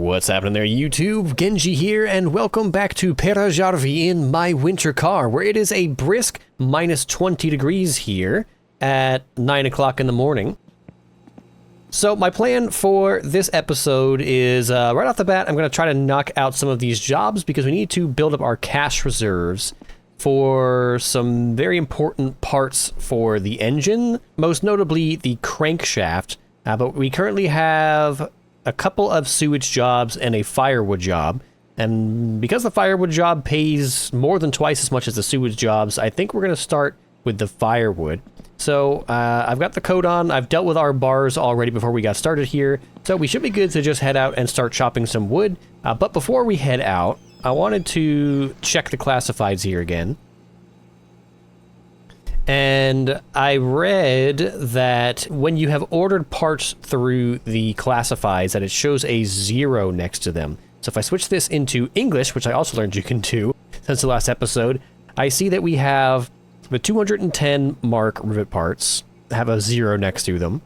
What's happening there, YouTube? Genji here, and welcome back to Perajarvi in my winter car, where it is a brisk minus 20 degrees here at 9 o'clock in the morning. So my plan for this episode is, right off the bat, I'm going to try to knock out some of these jobs because we need to build up our cash reserves for some very important parts for the engine, most notably the crankshaft. But we currently have a couple of sewage jobs and a firewood job. And because the firewood job pays more than twice as much as the sewage jobs, I think we're going to start with the firewood. So I've got the code on. I've dealt with our bars already before we got started here. So we should be good to just head out and start chopping some wood. But before we head out, I wanted to check the classifieds here again. And I read that when you have ordered parts through the classifieds, that it shows a 0 next to them. So if I switch this into English, which I also learned you can do since the last episode, I see that we have the 210 mark rivet parts have a 0 next to them.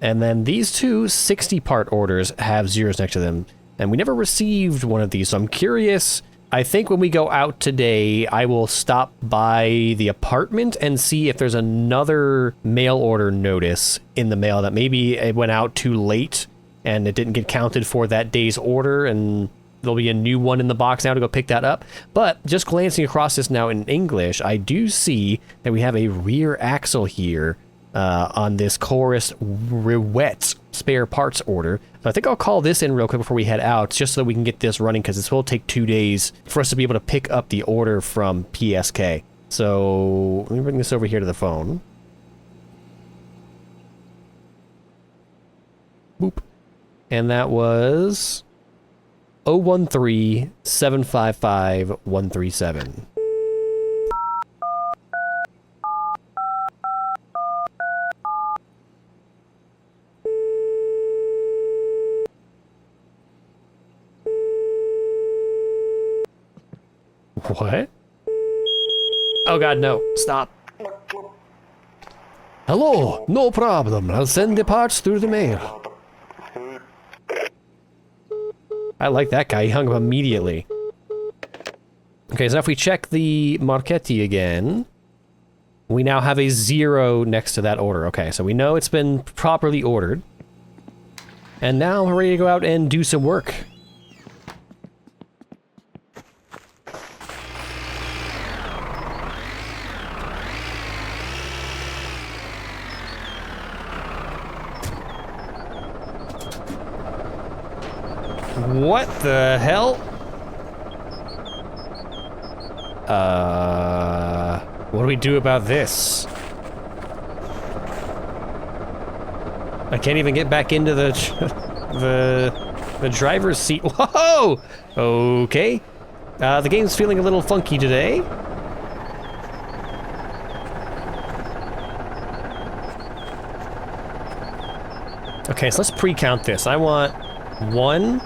And then these two 60 part orders have 0s next to them. And we never received one of these, so I'm curious. I think when we go out today, I will stop by the apartment and see if there's another mail order notice in the mail that maybe it went out too late and it didn't get counted for that day's order, and there'll be a new one in the box now to go pick that up. But just glancing across this now in English, I do see that we have a rear axle here on this Chorus Riwet spare parts order. So I think I'll call this in real quick before we head out, just so that we can get this running, because this will take 2 days for us to be able to pick up the order from PSK. So let me bring this over here to the phone. Boop. And that was 013-755-137. What? Oh god, no. Stop. Hello, no problem. I'll send the parts through the mail. I like that guy. He hung up immediately. Okay, so if we check the Marchetti again, we now have a 0 next to that order. Okay, so we know it's been properly ordered. And now we're ready to go out and do some work. What the hell? What do we do about this? I can't even get back into the driver's seat. Whoa! Okay. The game's feeling a little funky today. Okay, so let's pre-count this. I want 1,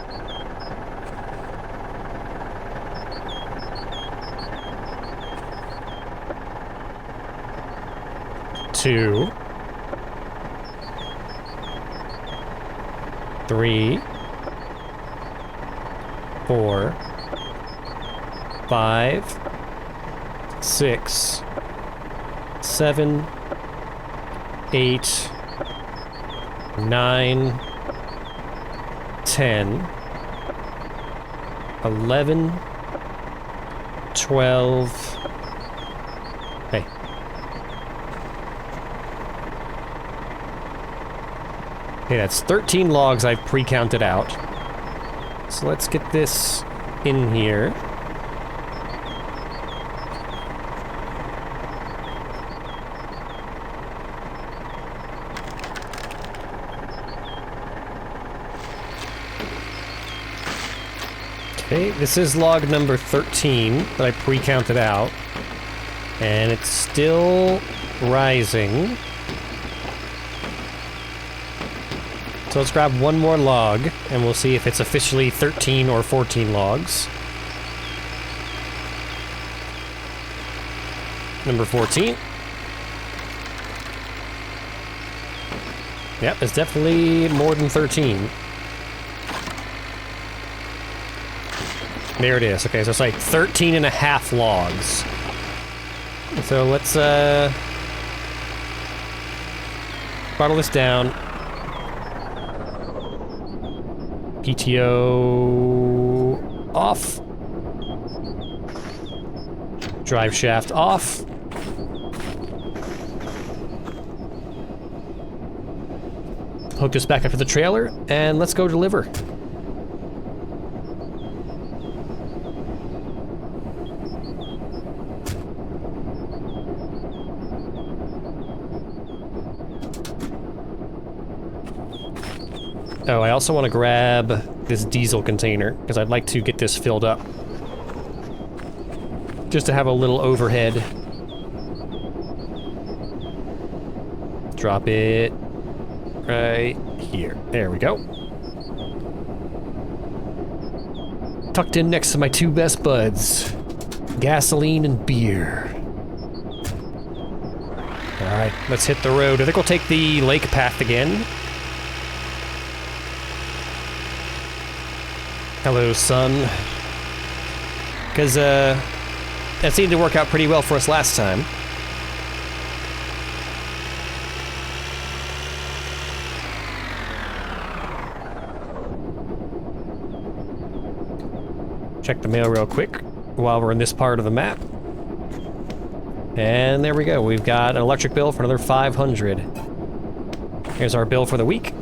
2, 3, 4, 5, 6, 7, 8, 9, 10, 11, 12, hey. Okay, that's 13 logs I've pre-counted out. So let's get this in here. Okay, this is log number 13 that I pre-counted out. And it's still rising. So let's grab one more log, and we'll see if it's officially 13 or 14 logs. Number 14. Yep, it's definitely more than 13. There it is. Okay, so it's like 13 and a half logs. So let's, throttle this down. PTO off. Drive shaft off. Hook this back up to the trailer, and let's go deliver. Oh, I also want to grab this diesel container, because I'd like to get this filled up. Just to have a little overhead. Drop it right here. There we go. Tucked in next to my two best buds. Gasoline and beer. Alright, let's hit the road. I think we'll take the lake path again. Hello, sun. Because, that seemed to work out pretty well for us last time. Check the mail real quick while we're in this part of the map. And there we go. We've got an electric bill for another 500. Here's our bill for the week.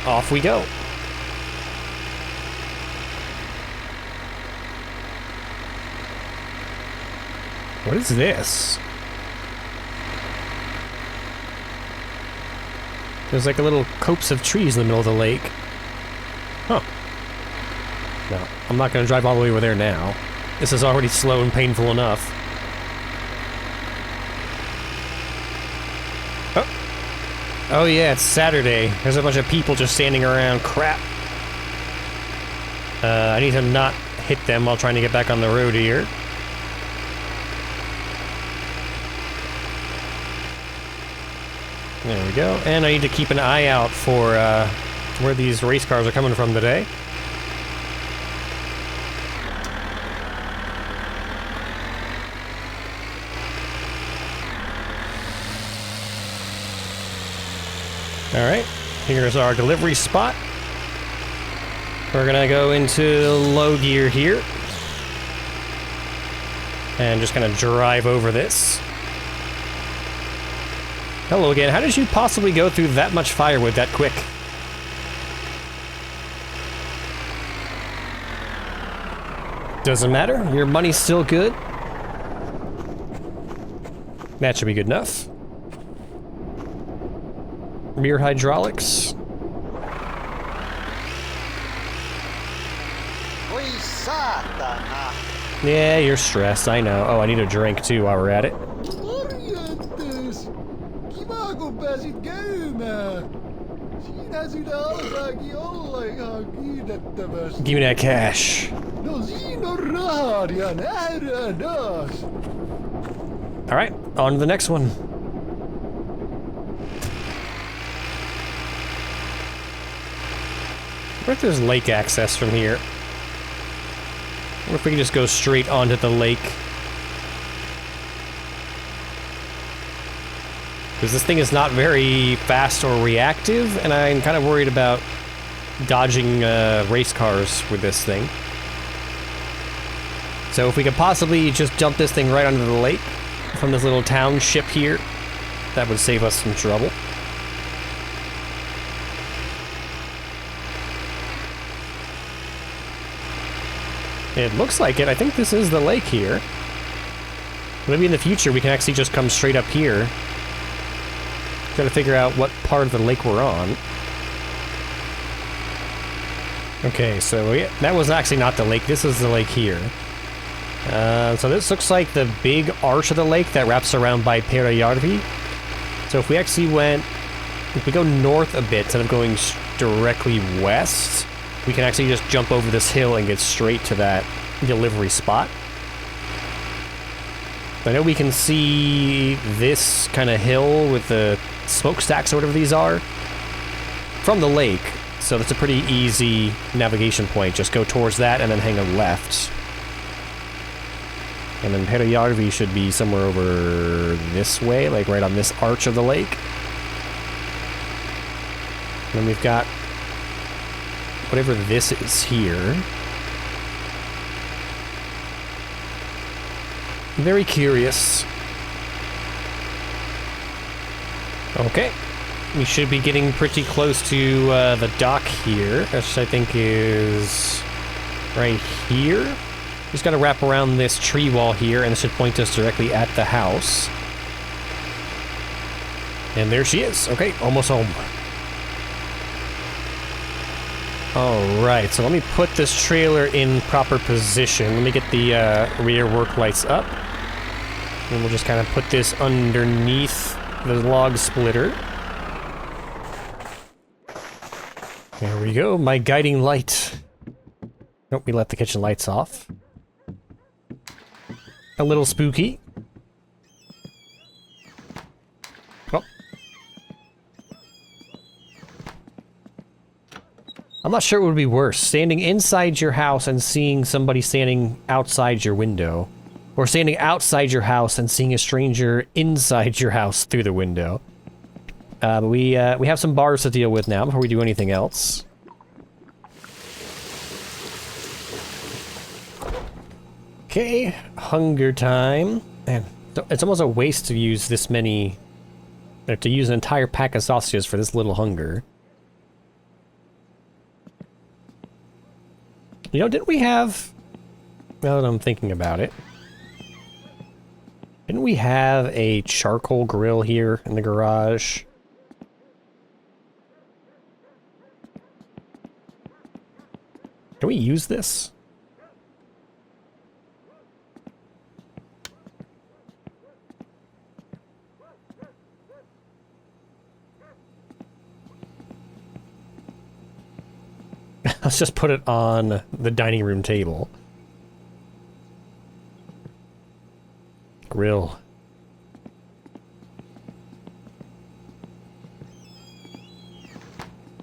Off we go. What is this? There's like a little copse of trees in the middle of the lake. Huh. No, I'm not gonna drive all the way over there now. This is already slow and painful enough. Oh yeah, it's Saturday. There's a bunch of people just standing around. Crap. I need to not hit them while trying to get back on the road here. There we go. And I need to keep an eye out for where these race cars are coming from today. Alright, here's our delivery spot. We're gonna go into low gear here. And just gonna drive over this. Hello again, how did you possibly go through that much firewood that quick? Doesn't matter, your money's still good. That should be good enough. Rear hydraulics. Yeah, you're stressed, I know. Oh, I need a drink too while we're at it. Give me that cash. Alright, on to the next one. What if there's lake access from here? What if we can just go straight onto the lake? Because this thing is not very fast or reactive, and I'm kind of worried about dodging race cars with this thing. So if we could possibly just dump this thing right onto the lake from this little township here, that would save us some trouble. It looks like it. I think this is the lake here. Maybe in the future we can actually just come straight up here. Try to figure out what part of the lake we're on. Okay, so yeah, that was actually not the lake. This is the lake here. So this looks like the big arch of the lake that wraps around by Perajärvi. So if we actually went... If we go north a bit instead of going directly west, we can actually just jump over this hill and get straight to that delivery spot. I know we can see this kind of hill with the smokestacks or whatever these are from the lake. So that's a pretty easy navigation point. Just go towards that and then hang a left. And then Perejärvi should be somewhere over this way, like right on this arch of the lake. And then we've got whatever this is here. Very curious. Okay. We should be getting pretty close to the dock here, which I think is right here. Just gotta wrap around this tree wall here, and this should point us directly at the house. And there she is. Okay, almost home. Alright, so let me put this trailer in proper position. Let me get the rear work lights up. And we'll just kind of put this underneath the log splitter. There we go, my guiding light. Nope, we let the kitchen lights off. A little spooky. Oh. I'm not sure it would be worse, standing inside your house and seeing somebody standing outside your window. Or standing outside your house and seeing a stranger inside your house through the window. But we have some bars to deal with now before we do anything else. Okay, hunger time. Man, it's almost a waste to use this many... Or to use an entire pack of sausages for this little hunger. You know, didn't we have... Now that I'm thinking about it... Didn't we have a charcoal grill here in the garage? Can we use this? Let's just put it on the dining room table. Grill.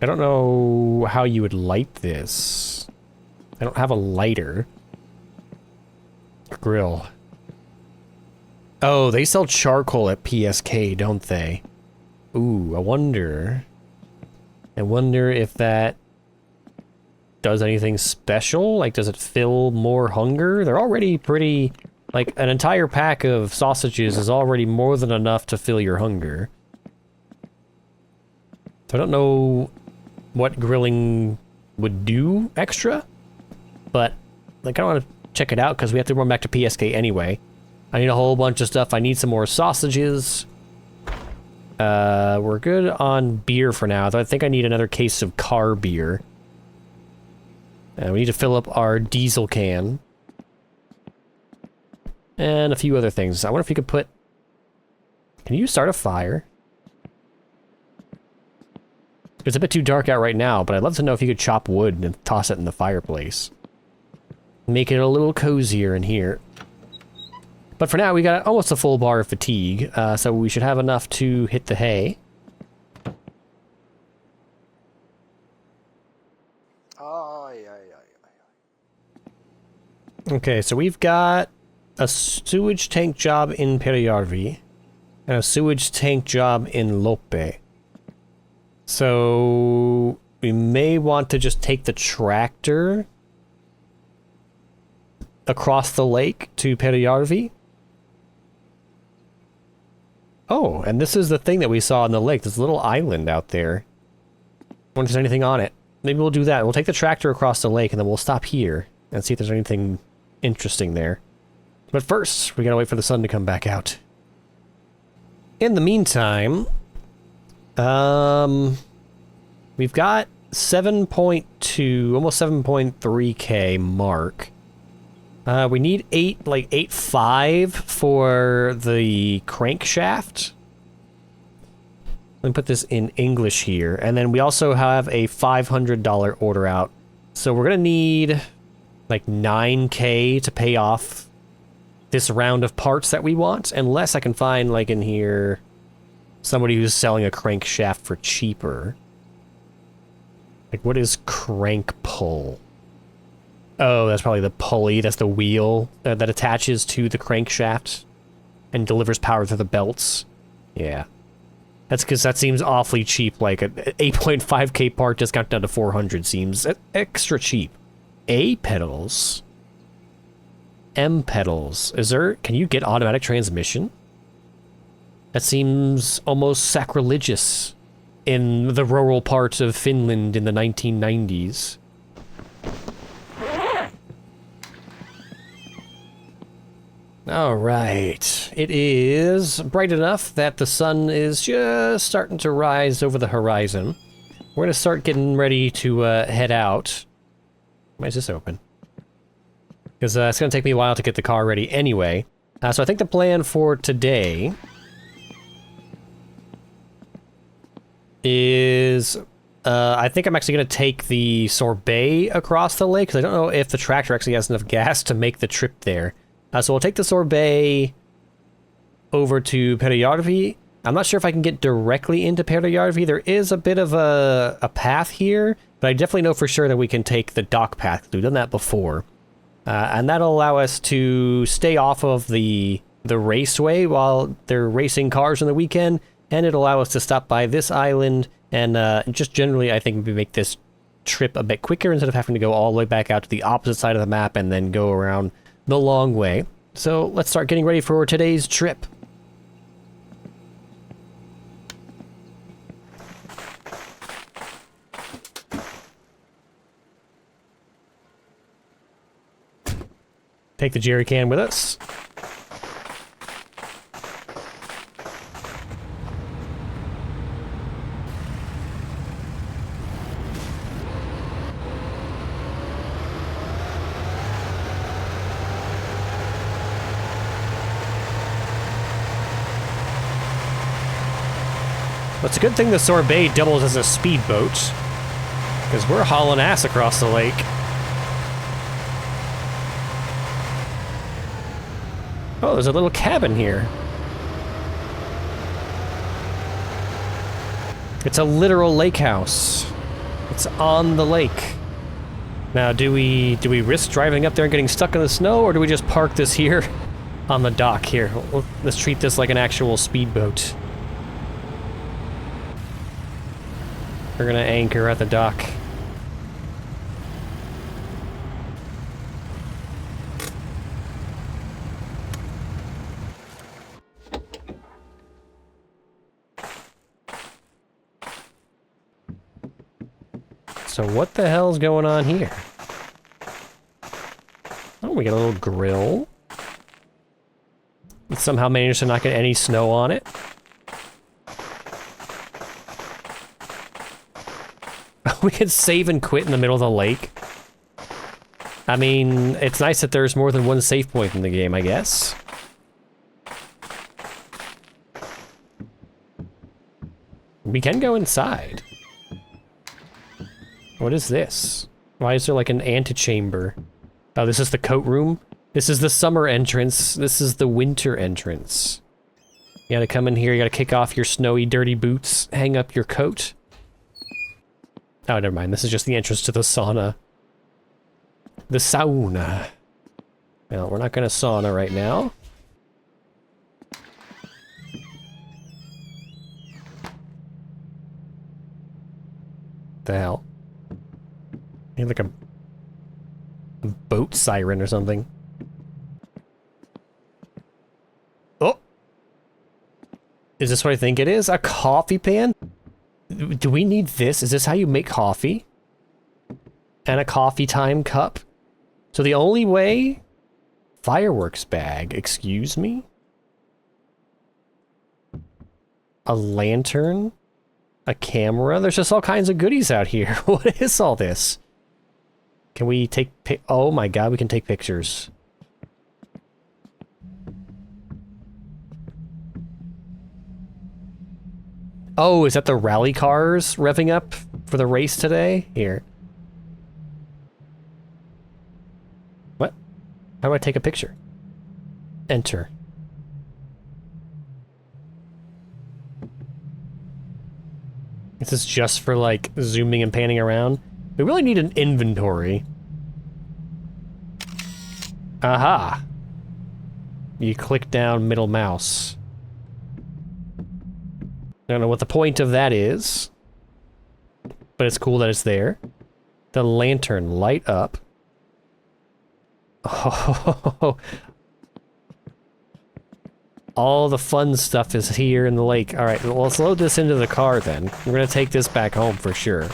I don't know how you would light this. I don't have a lighter. Grill. Oh, they sell charcoal at PSK, don't they? Ooh, I wonder if that does anything special? Like, does it fill more hunger? They're already pretty... Like, an entire pack of sausages is already more than enough to fill your hunger. So I don't know what grilling would do extra, but like I want to check it out because we have to run back to PSK anyway. I need a whole bunch of stuff. I need some more sausages. We're good on beer for now, though I think I need another case of car beer. We need to fill up our diesel can. And a few other things. I wonder if you could put... Can you start a fire? It's a bit too dark out right now, but I'd love to know if you could chop wood and toss it in the fireplace. Make it a little cozier in here. But for now, we got almost a full bar of fatigue, so we should have enough to hit the hay. Okay, so we've got a sewage tank job in Perejärvi and a sewage tank job in Lope. So we may want to just take the tractor across the lake to Perejärvi. Oh, and this is the thing that we saw on the lake, this little island out there. I wonder if there's anything on it. Maybe we'll do that. We'll take the tractor across the lake and then we'll stop here and see if there's anything interesting there. But first, we gotta wait for the sun to come back out. In the meantime, we've got 7.2, almost 7.3k mark. We need 8.5 for the crankshaft. Let me put this in English here. And then we also have a $500 order out. So we're gonna need like 9k to pay off this round of parts that we want, unless I can find, like, in here, somebody who's selling a crankshaft for cheaper. Like, what is crank pull? Oh, that's probably the pulley. That's the wheel that attaches to the crankshaft and delivers power through the belts. Yeah. That's because that seems awfully cheap. Like, an 8.5k part discount down to 400 seems extra cheap. A pedals. M pedals. Can you get automatic transmission? That seems almost sacrilegious in the rural parts of Finland in the 1990s. All right. It is bright enough that the sun is just starting to rise over the horizon. We're going to start getting ready to head out. Why is this open? Because it's going to take me a while to get the car ready anyway. So I think the plan for today is... I think I'm actually going to take the sorbet across the lake, because I don't know if the tractor actually has enough gas to make the trip there. So we'll take the sorbet over to Perujärvi. I'm not sure if I can get directly into Perujärvi. There is a bit of a path here, but I definitely know for sure that we can take the dock path. We've done that before. And that'll allow us to stay off of the raceway while they're racing cars on the weekend, and it'll allow us to stop by this island and just generally, I think, make this trip a bit quicker instead of having to go all the way back out to the opposite side of the map and then go around the long way. So let's start getting ready for today's trip. Take the jerry can with us. Well, it's a good thing the sorbet doubles as a speedboat, because we're hauling ass across the lake. Oh, there's a little cabin here. It's a literal lake house. It's on the lake. Now, do we risk driving up there and getting stuck in the snow, or do we just park this here on the dock here? Let's treat this like an actual speedboat. We're gonna anchor at the dock. So what the hell's going on here? Oh, we got a little grill. We somehow managed to not get any snow on it. We could save and quit in the middle of the lake. I mean, it's nice that there's more than one save point in the game, I guess. We can go inside. What is this? Why is there like an antechamber? Oh, this is the coat room? This is the summer entrance. This is the winter entrance. You gotta come in here, you gotta kick off your snowy, dirty boots, hang up your coat. Oh, never mind. This is just the entrance to the sauna. The sauna. Well, we're not gonna sauna right now. The hell? I need like a boat siren or something. Oh! Is this what I think it is? A coffee pan? Do we need this? Is this how you make coffee? And a coffee time cup? So the only way... Fireworks bag, excuse me? A lantern? A camera? There's just all kinds of goodies out here. What is all this? Can we take oh my god, we can take pictures. Oh, is that the rally cars revving up for the race today? Here. What? How do I take a picture? Enter. This is just for, like, zooming and panning around. We really need an inventory. Aha! You click down middle mouse. I don't know what the point of that is, but it's cool that it's there. The lantern, light up. Oh, all the fun stuff is here in the lake. All right, well, let's load this into the car then. We're gonna take this back home for sure.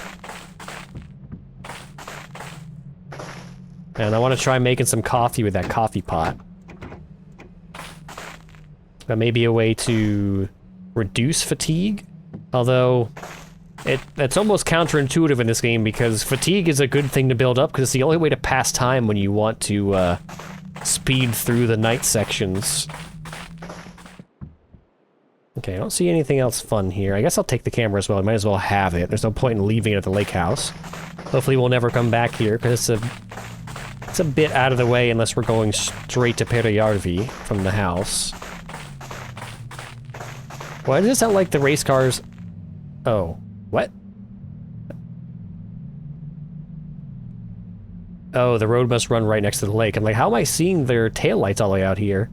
And I want to try making some coffee with that coffee pot. That may be a way to reduce fatigue, although it's almost counterintuitive in this game because fatigue is a good thing to build up because it's the only way to pass time when you want to speed through the night sections. Okay, I don't see anything else fun here. I guess I'll take the camera as well. I might as well have it. There's no point in leaving it at the lake house. Hopefully we'll never come back here because it's a bit out of the way unless we're going straight to Perjärvi from the house. Why does it sound like the race cars... Oh. What? Oh, the road must run right next to the lake. I'm like, how am I seeing their taillights all the way out here?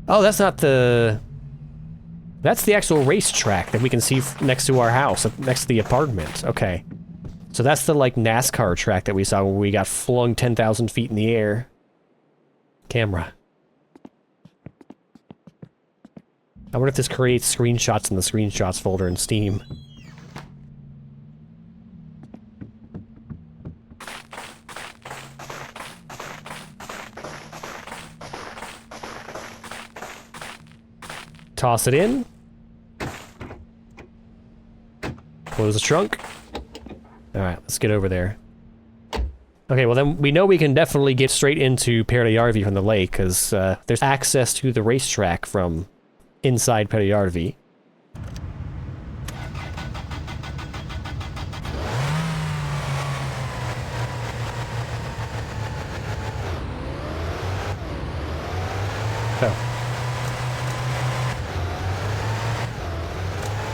Oh, that's not the... That's the actual racetrack that we can see next to our house, next to the apartment. Okay. So that's the, like, NASCAR track that we saw when we got flung 10,000 feet in the air. Camera. I wonder if this creates screenshots in the screenshots folder in Steam. Toss it in. Close the trunk. Alright, let's get over there. Okay, well then we know we can definitely get straight into Perjärvi from the lake, because there's access to the racetrack from inside Perjärvi. Oh.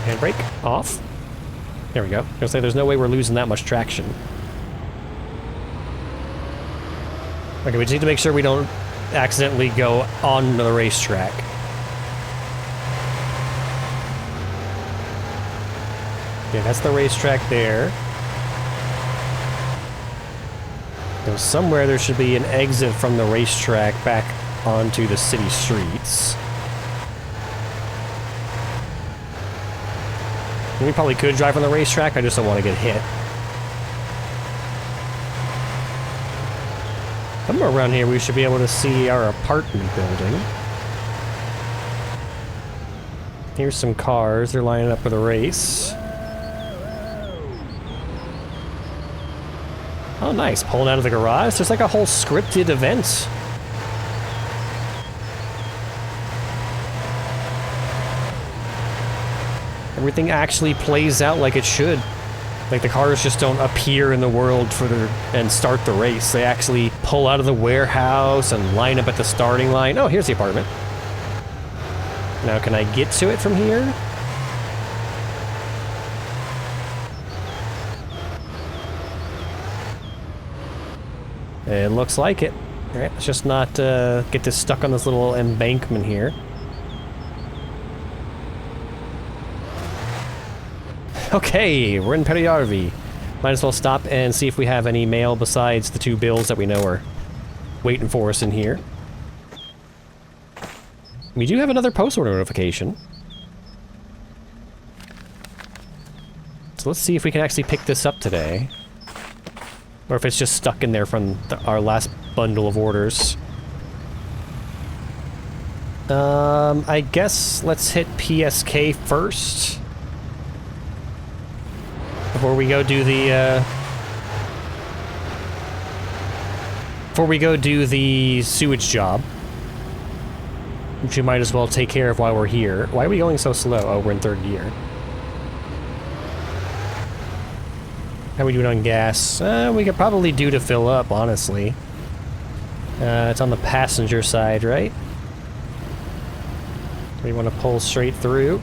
Handbrake off. There we go. I was gonna say there's no way we're losing that much traction. Okay, we just need to make sure we don't accidentally go on the racetrack. Okay, that's the racetrack there. So somewhere there should be an exit from the racetrack back onto the city streets. We probably could drive on the racetrack, I just don't want to get hit. Somewhere around here we should be able to see our apartment building. Here's some cars, they're lining up for the race. Oh nice, pulling out of the garage. There's like a whole scripted event. Everything actually plays out like it should. Like the cars just don't appear in the world and start the race. They actually pull out of the warehouse and line up at the starting line. Oh, here's the apartment. Now can I get to it from here? It looks like it. Alright, let's just not get this stuck on this little embankment here. Okay, we're in Perjärvi. Might as well stop and see if we have any mail besides the two bills that we know are waiting for us in here. We do have another post order notification. So let's see if we can actually pick this up today. Or if it's just stuck in there from our last bundle of orders. I guess let's hit PSK first. Before we go do the, sewage job. Which we might as well take care of while we're here. Why are we going so slow? Oh, we're in third gear. How are we doing on gas? We could probably do to fill up, honestly. It's on the passenger side, right? We want to pull straight through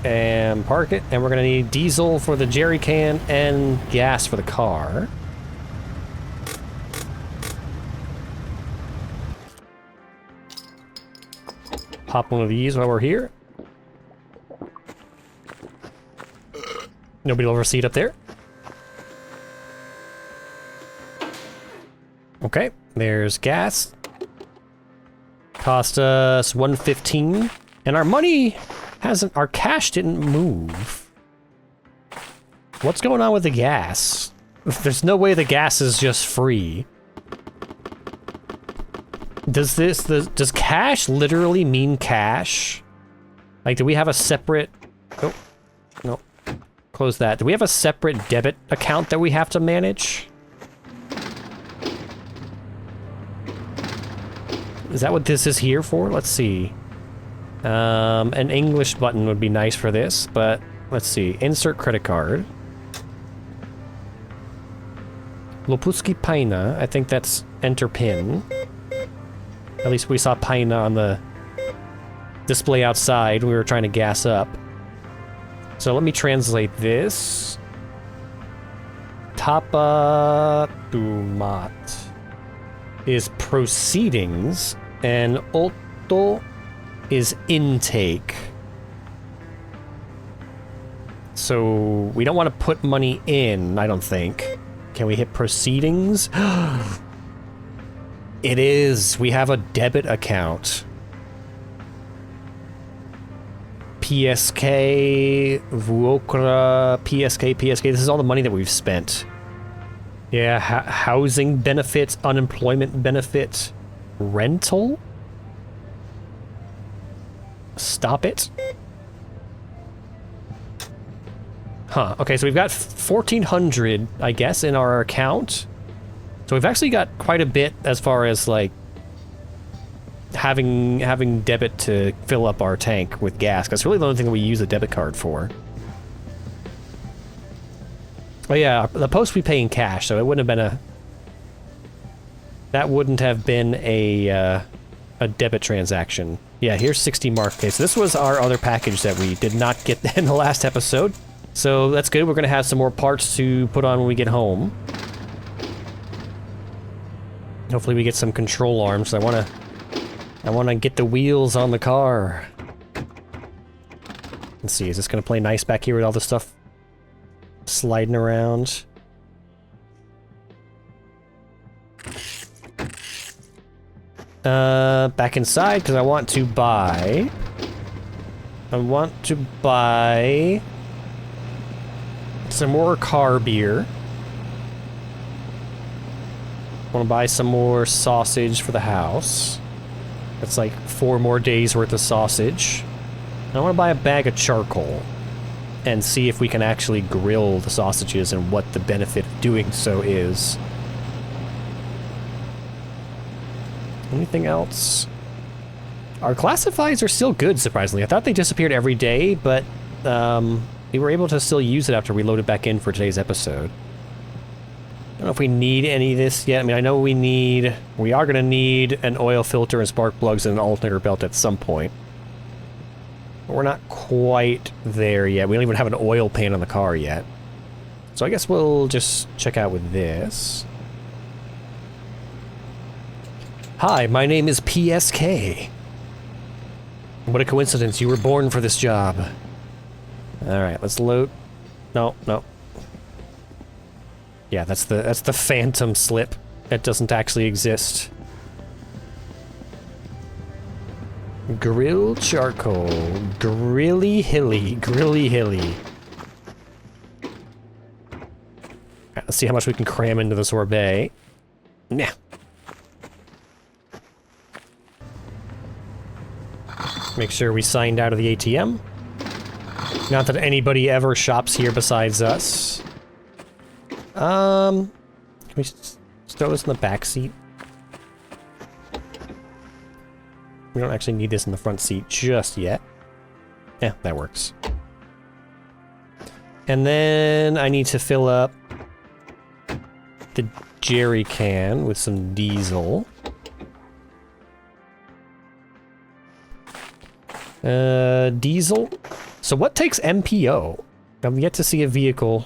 and park it, and we're going to need diesel for the jerry can and gas for the car. Pop one of these while we're here. Nobody will receipt up there. Okay, there's gas. Cost us 115, and our money hasn't, our cash didn't move. What's going on with the gas? There's no way the gas is just free. Does cash literally mean cash? Like, do we have a separate, oh, no, close that. Do we have a separate debit account that we have to manage? Is that what this is here for? Let's see. An English button would be nice for this, but let's see. Insert credit card. Lopuski Paina. I think that's enter PIN. At least we saw Paina on the display outside. We were trying to gas up. So let me translate this. Tapa Dumat is proceedings, and Otto is intake. So we don't want to put money in, I don't think. Can we hit proceedings? It is. We have a debit account. PSK, Vuokra, PSK. This is all the money that we've spent. Yeah, housing benefits, unemployment benefits, rental? Stop it. Huh, okay, so we've got 1,400, I guess, in our account. So we've actually got quite a bit as far as, like, having debit to fill up our tank with gas. That's really the only thing that we use a debit card for. Oh yeah, the post we pay in cash, so it wouldn't have been a... That wouldn't have been a debit transaction. Yeah, here's 60 mark. Okay, so this was our other package that we did not get in the last episode. So that's good. We're going to have some more parts to put on when we get home. Hopefully we get some control arms. I want to get the wheels on the car. Let's see, is this going to play nice back here with all the stuff sliding around? Back inside, because I want to buy some more car beer. I want to buy some more sausage for the house. That's like 4 more days worth of sausage. And I want to buy a bag of charcoal and see if we can actually grill the sausages and what the benefit of doing so is. Anything else? Our classifieds are still good, surprisingly. I thought they disappeared every day, but we were able to still use it after we loaded back in for today's episode. I don't know if we need any of this yet. I mean, I know we are going to need an oil filter and spark plugs and an alternator belt at some point. But we're not quite there yet. We don't even have an oil pan on the car yet. So I guess we'll just check out with this. Hi, my name is PSK. What a coincidence, you were born for this job. Alright, let's load. No. Yeah, that's the phantom slip. That doesn't actually exist. Grilled charcoal. Grilly hilly. Alright, let's see how much we can cram into the sorbet. Nah. Make sure we signed out of the ATM. Not that anybody ever shops here besides us. Can we throw this in the back seat? We don't actually need this in the front seat just yet. Yeah, that works. And then I need to fill up the jerry can with some diesel. Diesel. So what takes MPO? I've yet to see a vehicle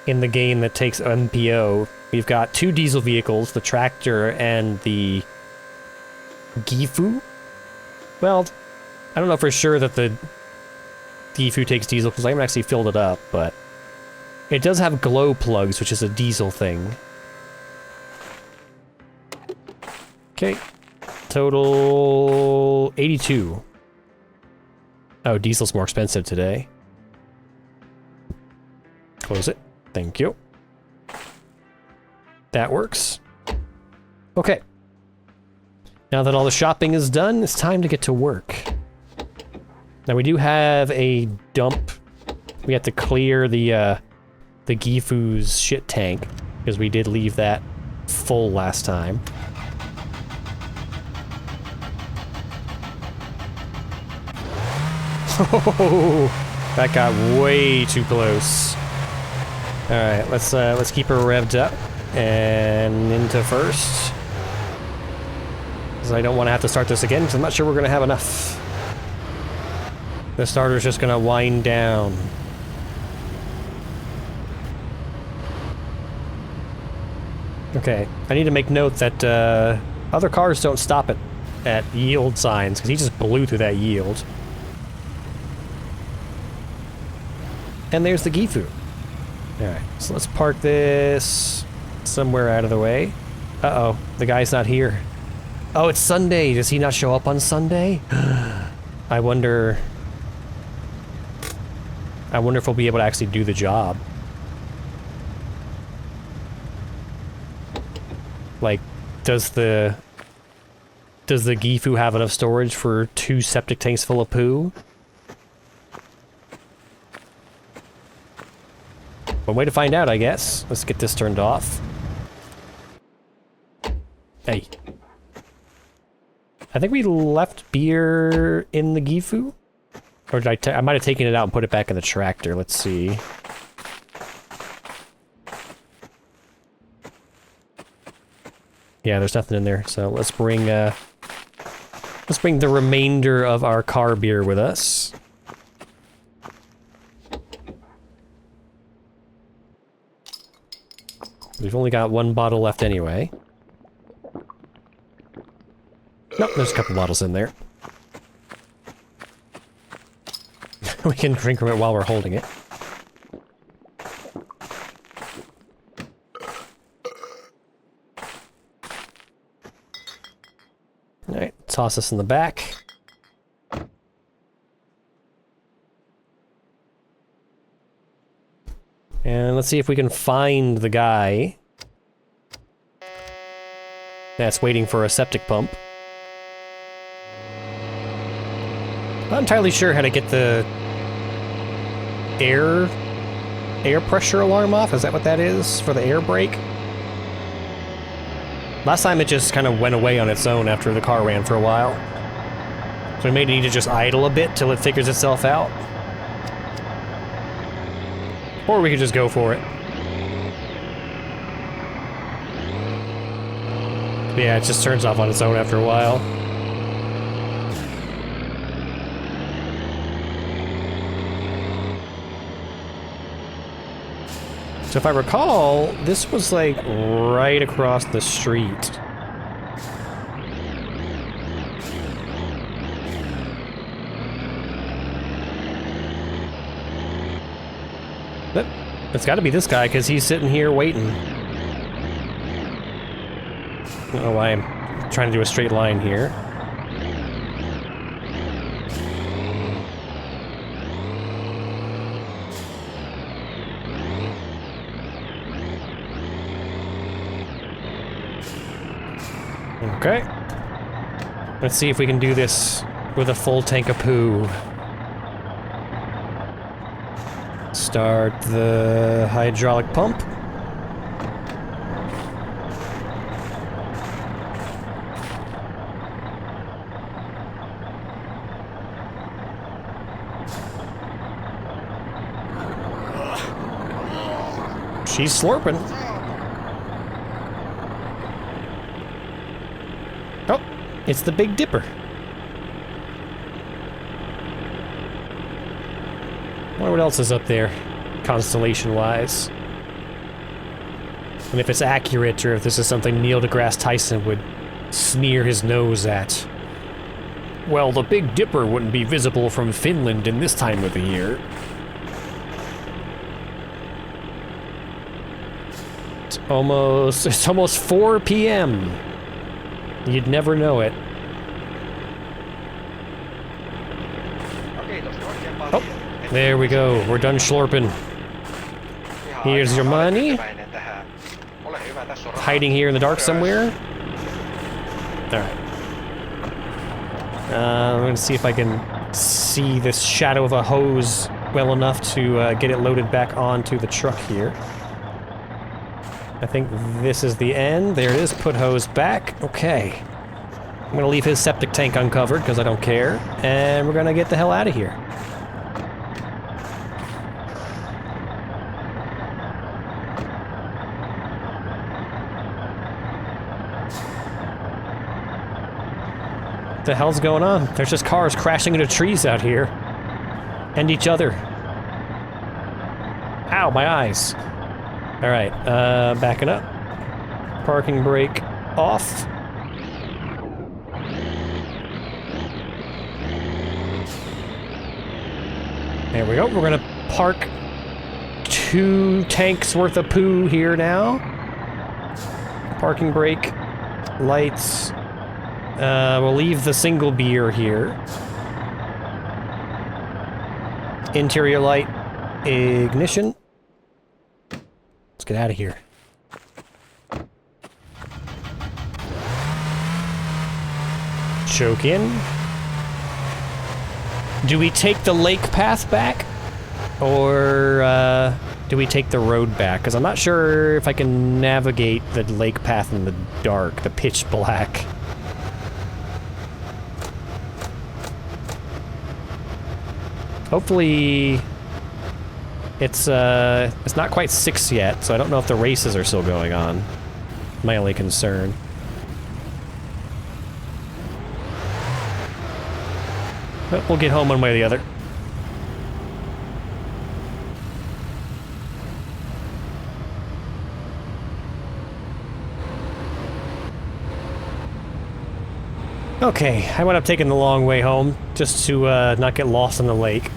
in the game that takes MPO. We've got 2 diesel vehicles, the tractor and the Gifu. Well, I don't know for sure that the Gifu takes diesel because I haven't actually filled it up, but it does have glow plugs, which is a diesel thing. Okay. Total 82. Oh, diesel's more expensive today. Close it. Thank you. That works. Okay. Now that all the shopping is done, it's time to get to work. Now we do have a dump. We have to clear the Gifu's shit tank, because we did leave that full last time. Oh, that got way too close. All right, let's keep her revved up and into first, because I don't want to have to start this again, because I'm not sure we're gonna have enough. The starter's just gonna wind down. Okay, I need to make note that other cars don't stop at yield signs, because he just blew through that yield. And there's the Gifu. Alright, so let's park this somewhere out of the way. Uh-oh, the guy's not here. Oh, it's Sunday! Does he not show up on Sunday? I wonder if we'll be able to actually do the job. Like, does the Gifu have enough storage for 2 septic tanks full of poo? One way to find out, I guess. Let's get this turned off. Hey. I think we left beer in the Gifu? Or did I might have taken it out and put it back in the tractor. Let's see. Yeah, there's nothing in there. So let's bring the remainder of our car beer with us. We've only got 1 bottle left anyway. Nope, there's a couple bottles in there. We can drink from it while we're holding it. Alright, toss this in the back. And let's see if we can find the guy that's waiting for a septic pump. Not entirely sure how to get the air pressure alarm off. Is that what that is for the air brake? Last time it just kind of went away on its own after the car ran for a while. So we may need to just idle a bit till it figures itself out. Or we could just go for it. Yeah, it just turns off on its own after a while. So if I recall, this was like right across the street. But it's got to be this guy, because he's sitting here waiting. I don't know why I'm trying to do a straight line here. Okay. Let's see if we can do this with a full tank of poo. Start the hydraulic pump. She's slurping. Oh, it's the Big Dipper. wonder what else is up there, constellation-wise. And if it's accurate, or if this is something Neil deGrasse Tyson would sneer his nose at. Well, the Big Dipper wouldn't be visible from Finland in this time of the year. It's almost 4 p.m. You'd never know it. Oh, there we go. We're done slurping. Here's your money. Hiding here in the dark somewhere. Alright. I'm gonna see if I can see this shadow of a hose well enough to get it loaded back onto the truck here. I think this is the end. There it is. Put hose back. Okay. I'm gonna leave his septic tank uncovered because I don't care. And we're gonna get the hell out of here. What the hell's going on? There's just cars crashing into trees out here. And each other. Ow, my eyes. Alright, backing up. Parking brake off. There we go. We're gonna park 2 tanks worth of poo here now. Parking brake. Lights. We'll leave the single beer here. Interior light. Ignition. Let's get out of here. Choke in. Do we take the lake path back? Or, do we take the road back? Because I'm not sure if I can navigate the lake path in the dark, the pitch black. Hopefully, it's not quite 6 yet, so I don't know if the races are still going on. My only concern. But we'll get home one way or the other. Okay, I wound up taking the long way home, just to not get lost in the lake.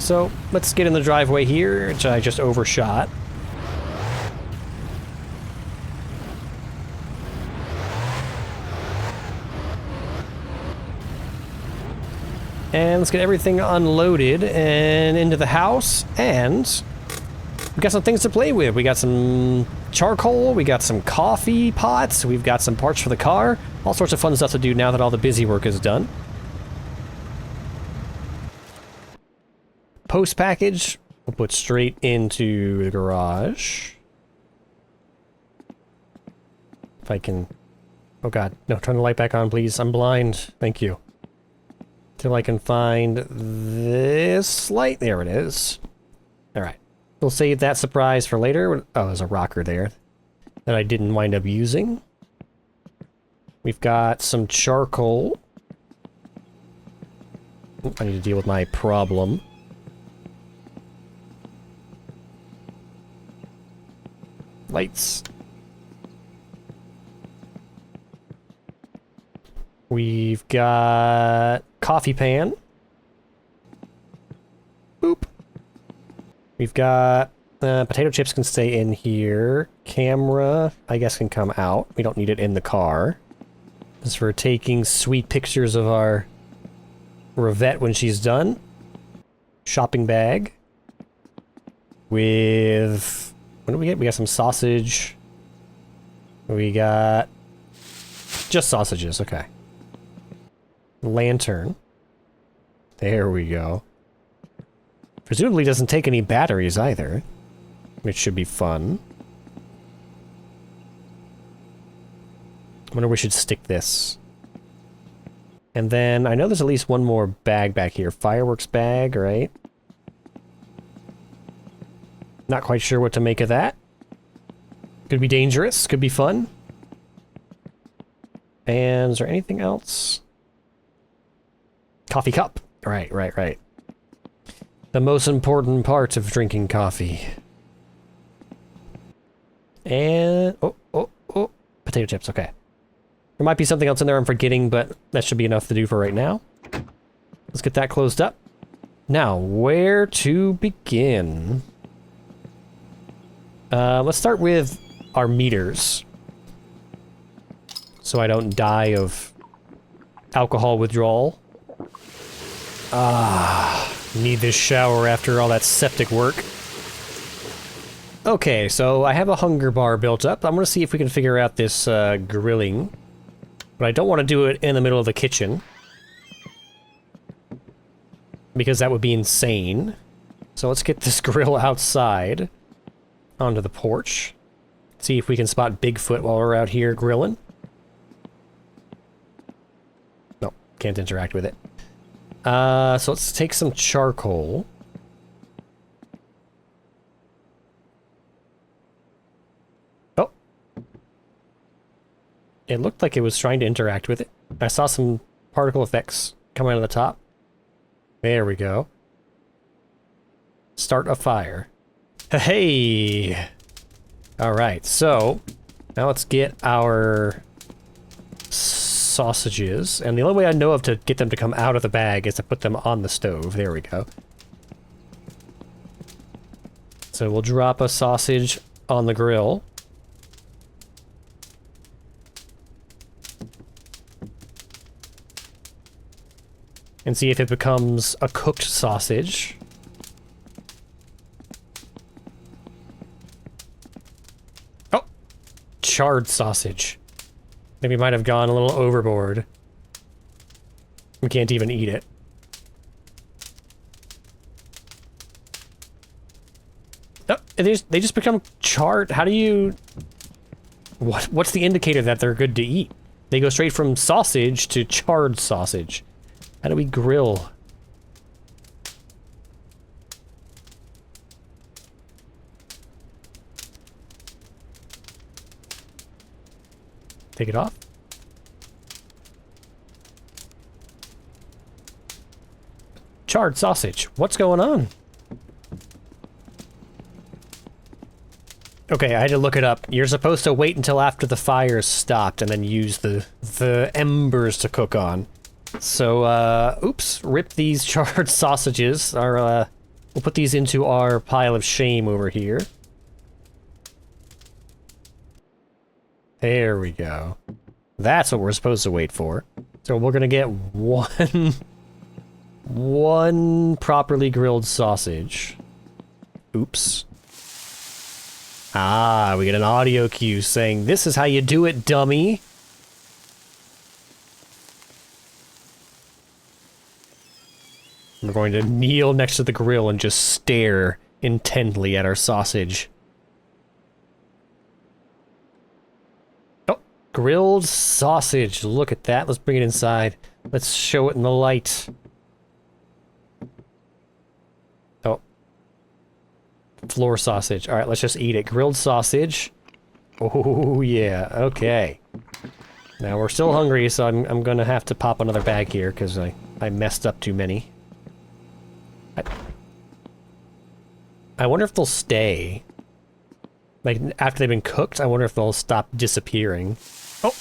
So, let's get in the driveway here, which I just overshot. And let's get everything unloaded and into the house, and we got some things to play with. We got some charcoal, we got some coffee pots, we've got some parts for the car, all sorts of fun stuff to do now that all the busy work is done. Post package, we'll put straight into the garage. If I can... Oh god, no, turn the light back on, please. I'm blind. Thank you. Till I can find this light. There it is. Alright. We'll save that surprise for later. Oh, there's a rocker there that I didn't wind up using. We've got some charcoal. Oop, I need to deal with my problem. Lights. We've got coffee pan. Boop. We've got potato chips can stay in here. Camera, I guess, can come out. We don't need it in the car. This is for taking sweet pictures of our Revette when she's done. Shopping bag. With... What do we get? We got some sausage. We got... Just sausages, okay. Lantern. There we go. Presumably doesn't take any batteries either, which should be fun. I wonder where we should stick this. And then, I know there's at least one more bag back here. Fireworks bag, right? Not quite sure what to make of that. Could be dangerous, could be fun. And is there anything else? Coffee cup. Right. The most important part of drinking coffee. And... oh. Potato chips, okay. There might be something else in there I'm forgetting, but that should be enough to do for right now. Let's get that closed up. Now, where to begin? Let's start with our meters. So I don't die of alcohol withdrawal. Need this shower after all that septic work. Okay, so I have a hunger bar built up. I'm gonna see if we can figure out this grilling. But I don't want to do it in the middle of the kitchen. Because that would be insane. So let's get this grill outside. Onto the porch. See if we can spot Bigfoot while we're out here grilling. No, can't interact with it. So let's take some charcoal. Oh. It looked like it was trying to interact with it. I saw some particle effects coming out of the top. There we go. Start a fire. Hey! Alright, so now let's get our sausages. And the only way I know of to get them to come out of the bag is to put them on the stove. There we go. So we'll drop a sausage on the grill. And see if it becomes a cooked sausage. Oh! Charred sausage. Maybe might have gone a little overboard. We can't even eat it. Oh, they just become charred. How do you... What's the indicator that they're good to eat? They go straight from sausage to charred sausage. How do we grill? Take it off. Charred sausage. What's going on? Okay, I had to look it up. You're supposed to wait until after the fire's stopped and then use the embers to cook on. So, oops, rip these charred sausages. We'll put these into our pile of shame over here. There we go. That's what we're supposed to wait for. So we're gonna get one properly grilled sausage. Oops. Ah, we get an audio cue saying, "This is how you do it, dummy." We're going to kneel next to the grill and just stare intently at our sausage. Oh, grilled sausage. Look at that. Let's bring it inside. Let's show it in the light. Oh. Floor sausage. All right, let's just eat it. Grilled sausage. Oh, yeah. Okay. Now, we're still hungry, so I'm going to have to pop another bag here because I messed up too many. I wonder if they'll stay. Like, after they've been cooked, I wonder if they'll stop disappearing. Oh!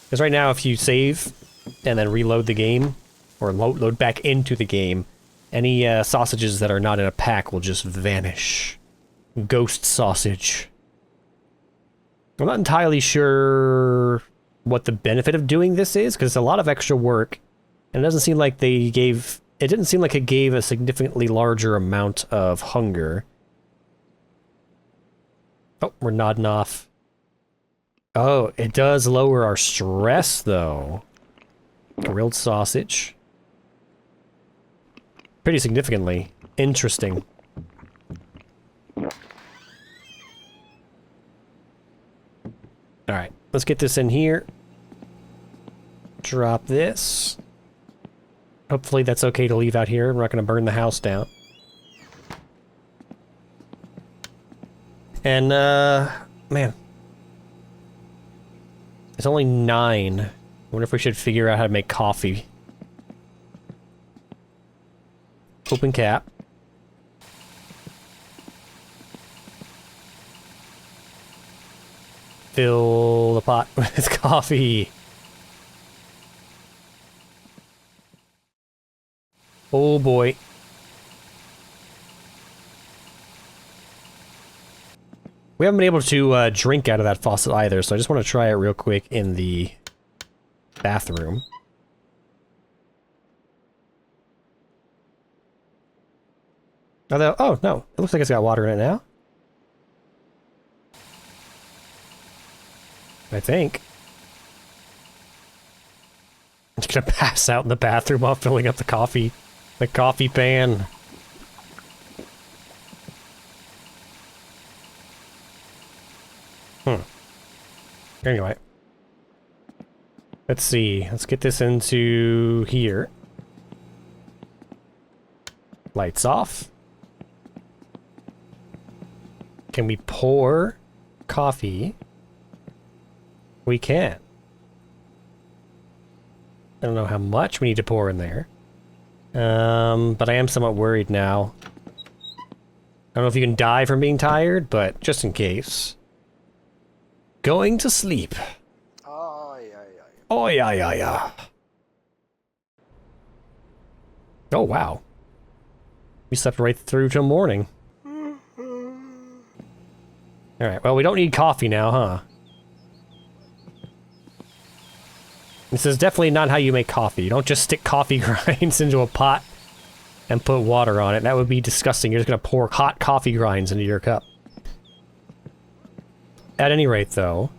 Because right now, if you save and then reload the game, or load back into the game, any sausages that are not in a pack will just vanish. Ghost sausage. I'm not entirely sure what the benefit of doing this is, because it's a lot of extra work. And it doesn't seem like they gave... It didn't seem like it gave a significantly larger amount of hunger. Oh, we're nodding off. Oh, it does lower our stress, though. Grilled sausage. Pretty significantly. Interesting. Alright, let's get this in here. Drop this. Hopefully that's okay to leave out here. We're not going to burn the house down. And, man. It's only 9. I wonder if we should figure out how to make coffee. Open cap. Fill the pot with coffee. Oh boy. We haven't been able to drink out of that faucet either, so I just want to try it real quick in the bathroom. Although, oh no, it looks like it's got water in it now. I think. I'm just gonna pass out in the bathroom while filling up the coffee pan. Anyway. Let's see. Let's get this into here. Lights off. Can we pour coffee? We can. I don't know how much we need to pour in there. But I am somewhat worried now. I don't know if you can die from being tired, but just in case. Going to sleep. Oh, yeah. Oh, wow. We slept right through till morning. Alright, well, we don't need coffee now, huh? This is definitely not how you make coffee. You don't just stick coffee grinds into a pot and put water on it. That would be disgusting. You're just gonna pour hot coffee grinds into your cup. At any rate, though,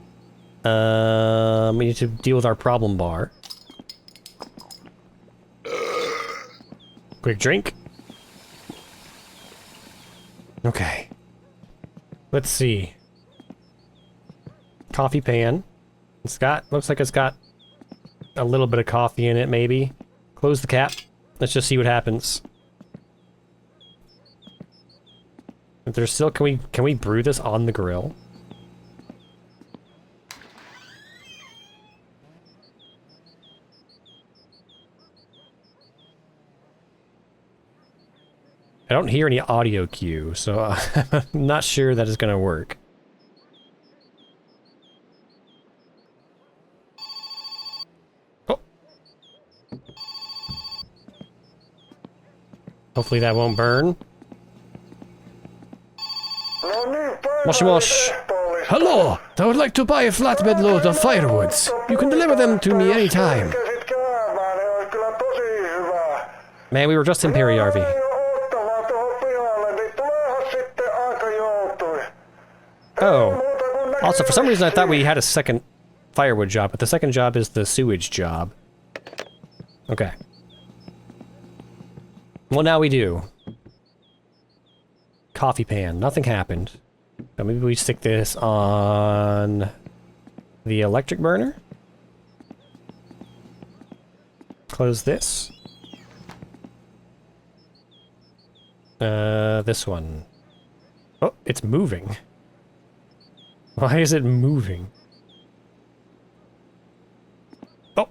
we need to deal with our problem bar. Quick drink. Okay. Let's see. Coffee pan. It's got, looks like it's got a little bit of coffee in it, maybe. Close the cap. Let's just see what happens. If there's still, can we brew this on the grill? I don't hear any audio cue, so I'm not sure that is going to work. Oh. Hopefully that won't burn. Moshi mosh. Hello! I would like to buy a flatbed load of firewoods. You can deliver them to me anytime. Man, we were just in Periyarvi. Oh. Also, for some reason I thought we had a second firewood job, but the second job is the sewage job. Okay. Well, now we do. Coffee pan. Nothing happened. So maybe we stick this on the electric burner. Close this. This one. Oh, it's moving. Why is it moving? Oh!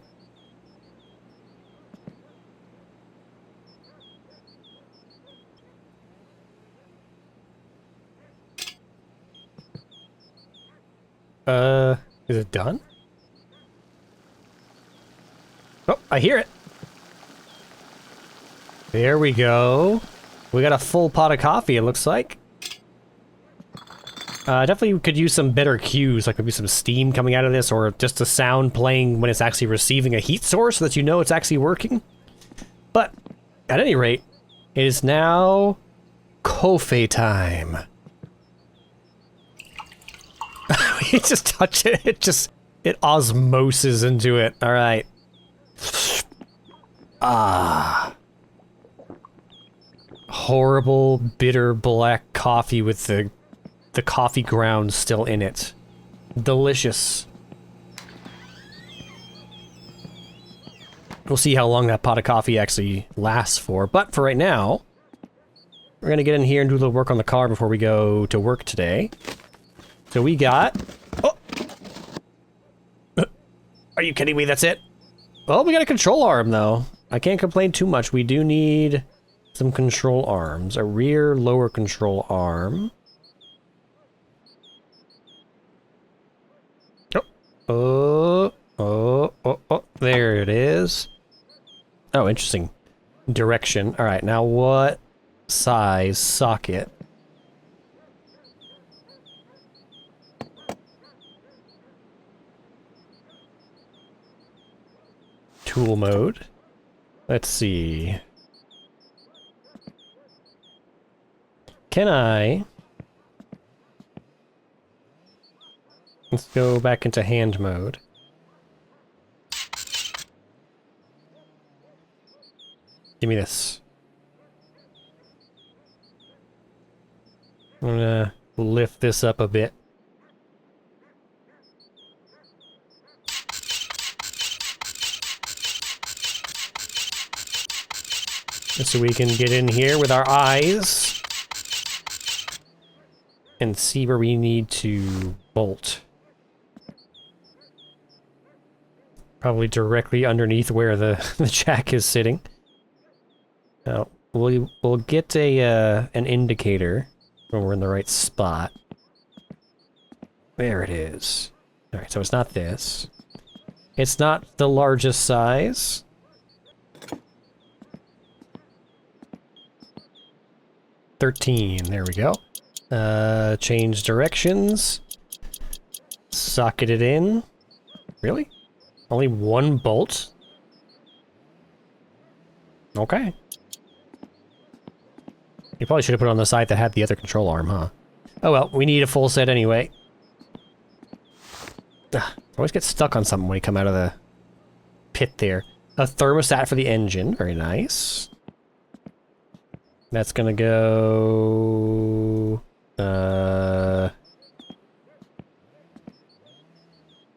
Is it done? Oh, I hear it! There we go. We got a full pot of coffee, it looks like. Definitely could use some better cues, like maybe some steam coming out of this, or just a sound playing when it's actually receiving a heat source so that you know it's actually working. But, at any rate, it is now coffee time. You just touch it, it osmoses into it. Alright. Ah. Horrible, bitter black coffee with the coffee grounds still in it. Delicious. We'll see how long that pot of coffee actually lasts for, but for right now, we're gonna get in here and do a little work on the car before we go to work today. So we got... Oh! Are you kidding me? That's it? Well, we got a control arm, though. I can't complain too much. We do need some control arms. A rear lower control arm. Oh, there it is. Oh, interesting. Direction. All right, now what size socket? Tool mode. Let's see. Can I... Let's go back into hand mode. Give me this. I'm gonna lift this up a bit. Just so we can get in here with our eyes and see where we need to bolt. Probably directly underneath where the jack is sitting. Now, we'll get an indicator when we're in the right spot. There it is. Alright, so it's not this. It's not the largest size. There we go. Change directions. Socket it in. Really? Only one bolt? Okay. You probably should have put it on the side that had the other control arm, huh? Oh well, we need a full set anyway. Always get stuck on something when you come out of the pit there. A thermostat for the engine. Very nice. That's gonna go...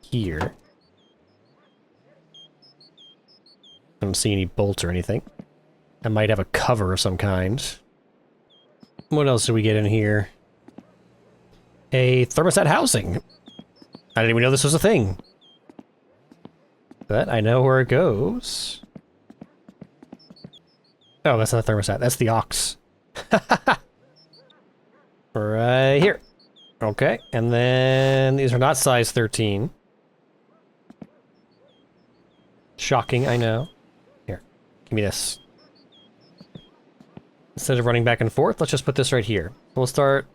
here. I don't see any bolts or anything. I might have a cover of some kind. What else do we get in here? A thermostat housing. I didn't even know this was a thing. But I know where it goes. Oh, that's not a thermostat. That's the aux. Right here. Okay, and then these are not size 13. Shocking, I know. Here, give me this. Instead of running back and forth, let's just put this right here. We'll start,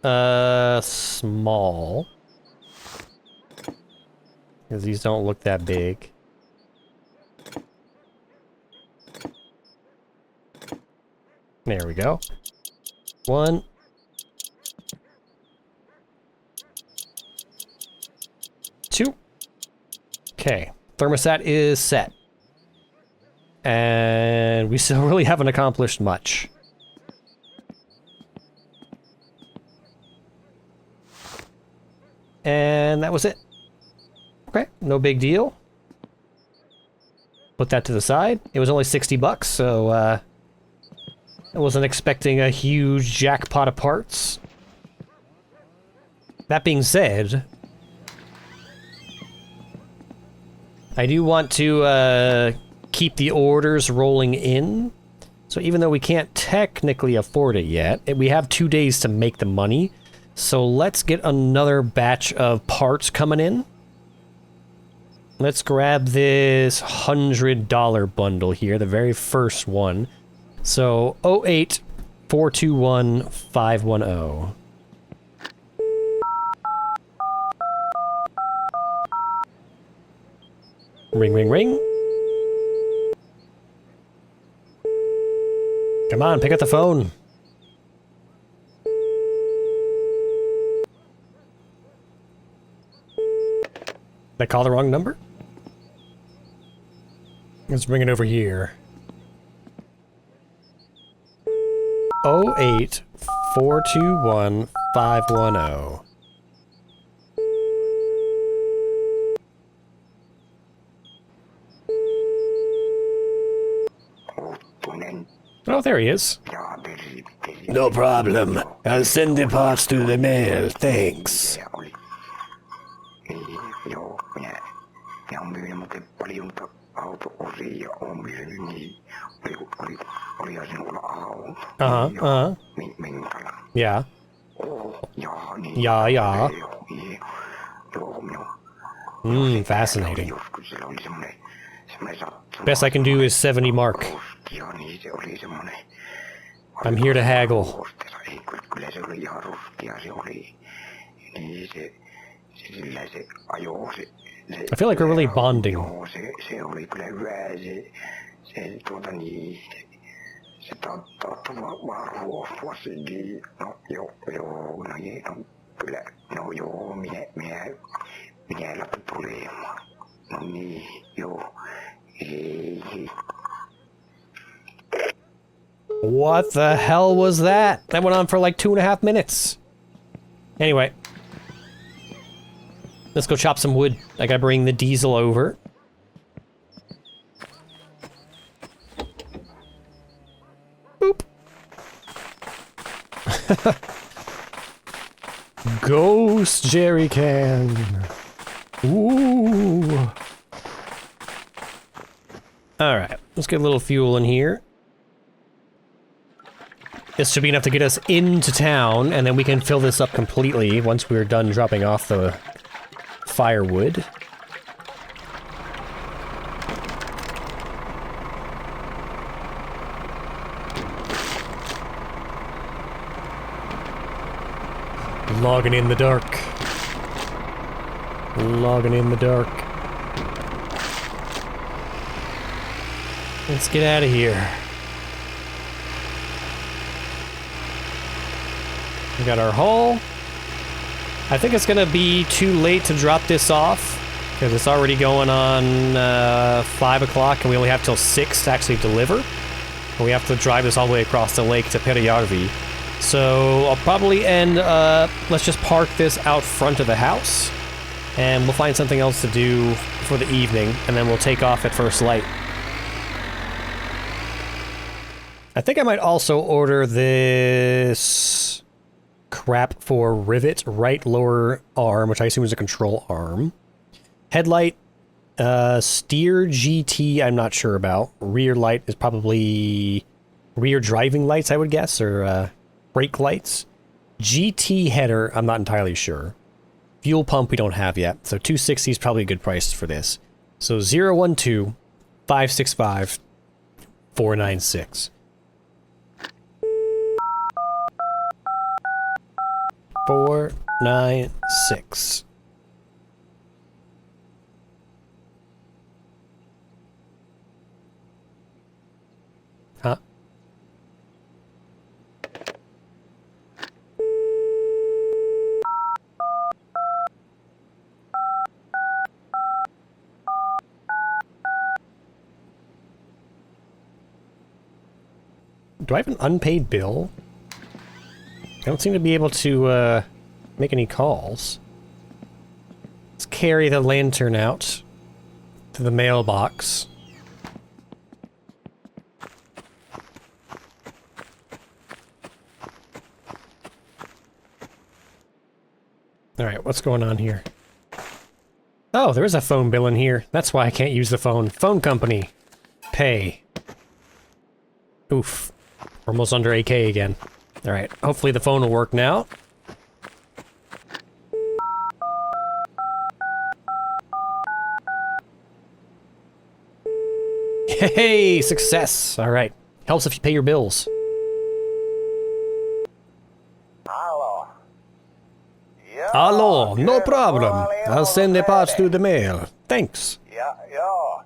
small. Because these don't look that big. There we go. 1. 2. Okay. Thermostat is set. And we still really haven't accomplished much. And that was it. Okay, no big deal. Put that to the side. It was only 60 bucks, so I wasn't expecting a huge jackpot of parts. That being said, I do want to keep the orders rolling in. So even though we can't technically afford it yet, we have 2 days to make the money. So let's get another batch of parts coming in. Let's grab this $100 bundle here, the very first one. So 08421-510. Ring, ring, ring. Come on, pick up the phone. Did I call the wrong number? Let's bring it over here. 08421-510. Oh, there he is. No problem. I'll send the parts through the mail. Thanks. Ja on myynyt muuten paljon auto-osia ja on myynyt niin. Olihan sinulla auto. Minkälainen? Yeah. Jaa, niin. Yeah, yeah. Joo. Fascinating. Joskus sillä oli semmonen sattuma. Best I can do is 70 mark. Ruskia, niin se oli semmonen. I'm here to haggle. Ei, kyllä se oli ihan ruskia, se oli. Niin sillä se ajoi se. I feel like we're really bonding. Joo, se oli kyllä hyvä, se se tahtoi vaan ruostua niin, no joo, no kyllä, no joo, minä läpi tulemaan. No niin, joo, ei. What the hell was that? That went on for like 2.5 minutes. Anyway. Let's go chop some wood. I gotta bring the diesel over. Boop. Ghost jerry can. Ooh. Alright, let's get a little fuel in here. This should be enough to get us into town, and then we can fill this up completely once we're done dropping off the firewood. Logging in the dark. Logging in the dark. Let's get out of here. We got our haul. I think it's gonna be too late to drop this off because it's already going on 5 o'clock and we only have till 6 to actually deliver. And we have to drive this all the way across the lake to Perijärvi. So I'll probably end, let's just park this out front of the house and we'll find something else to do for the evening and then we'll take off at first light. I think I might also order this crap for rivet right lower arm, which I assume is a control arm. Headlight, steer GT, I'm not sure about. Rear light is probably rear driving lights, I would guess, or brake lights. GT header, I'm not entirely sure. Fuel pump we don't have yet, so 260 is probably a good price for this. So 012 565 496. 496. Huh? Do I have an unpaid bill? I don't seem to be able to make any calls. Let's carry the lantern out to the mailbox. Alright, what's going on here? Oh, there is a phone bill in here. That's why I can't use the phone. Phone company. Pay. Oof. Almost under AK again. Alright, hopefully the phone will work now. Hey, success! Alright. Helps if you pay your bills. Hello. Hello, no problem. I'll send the parts through the mail. Thanks. Joo.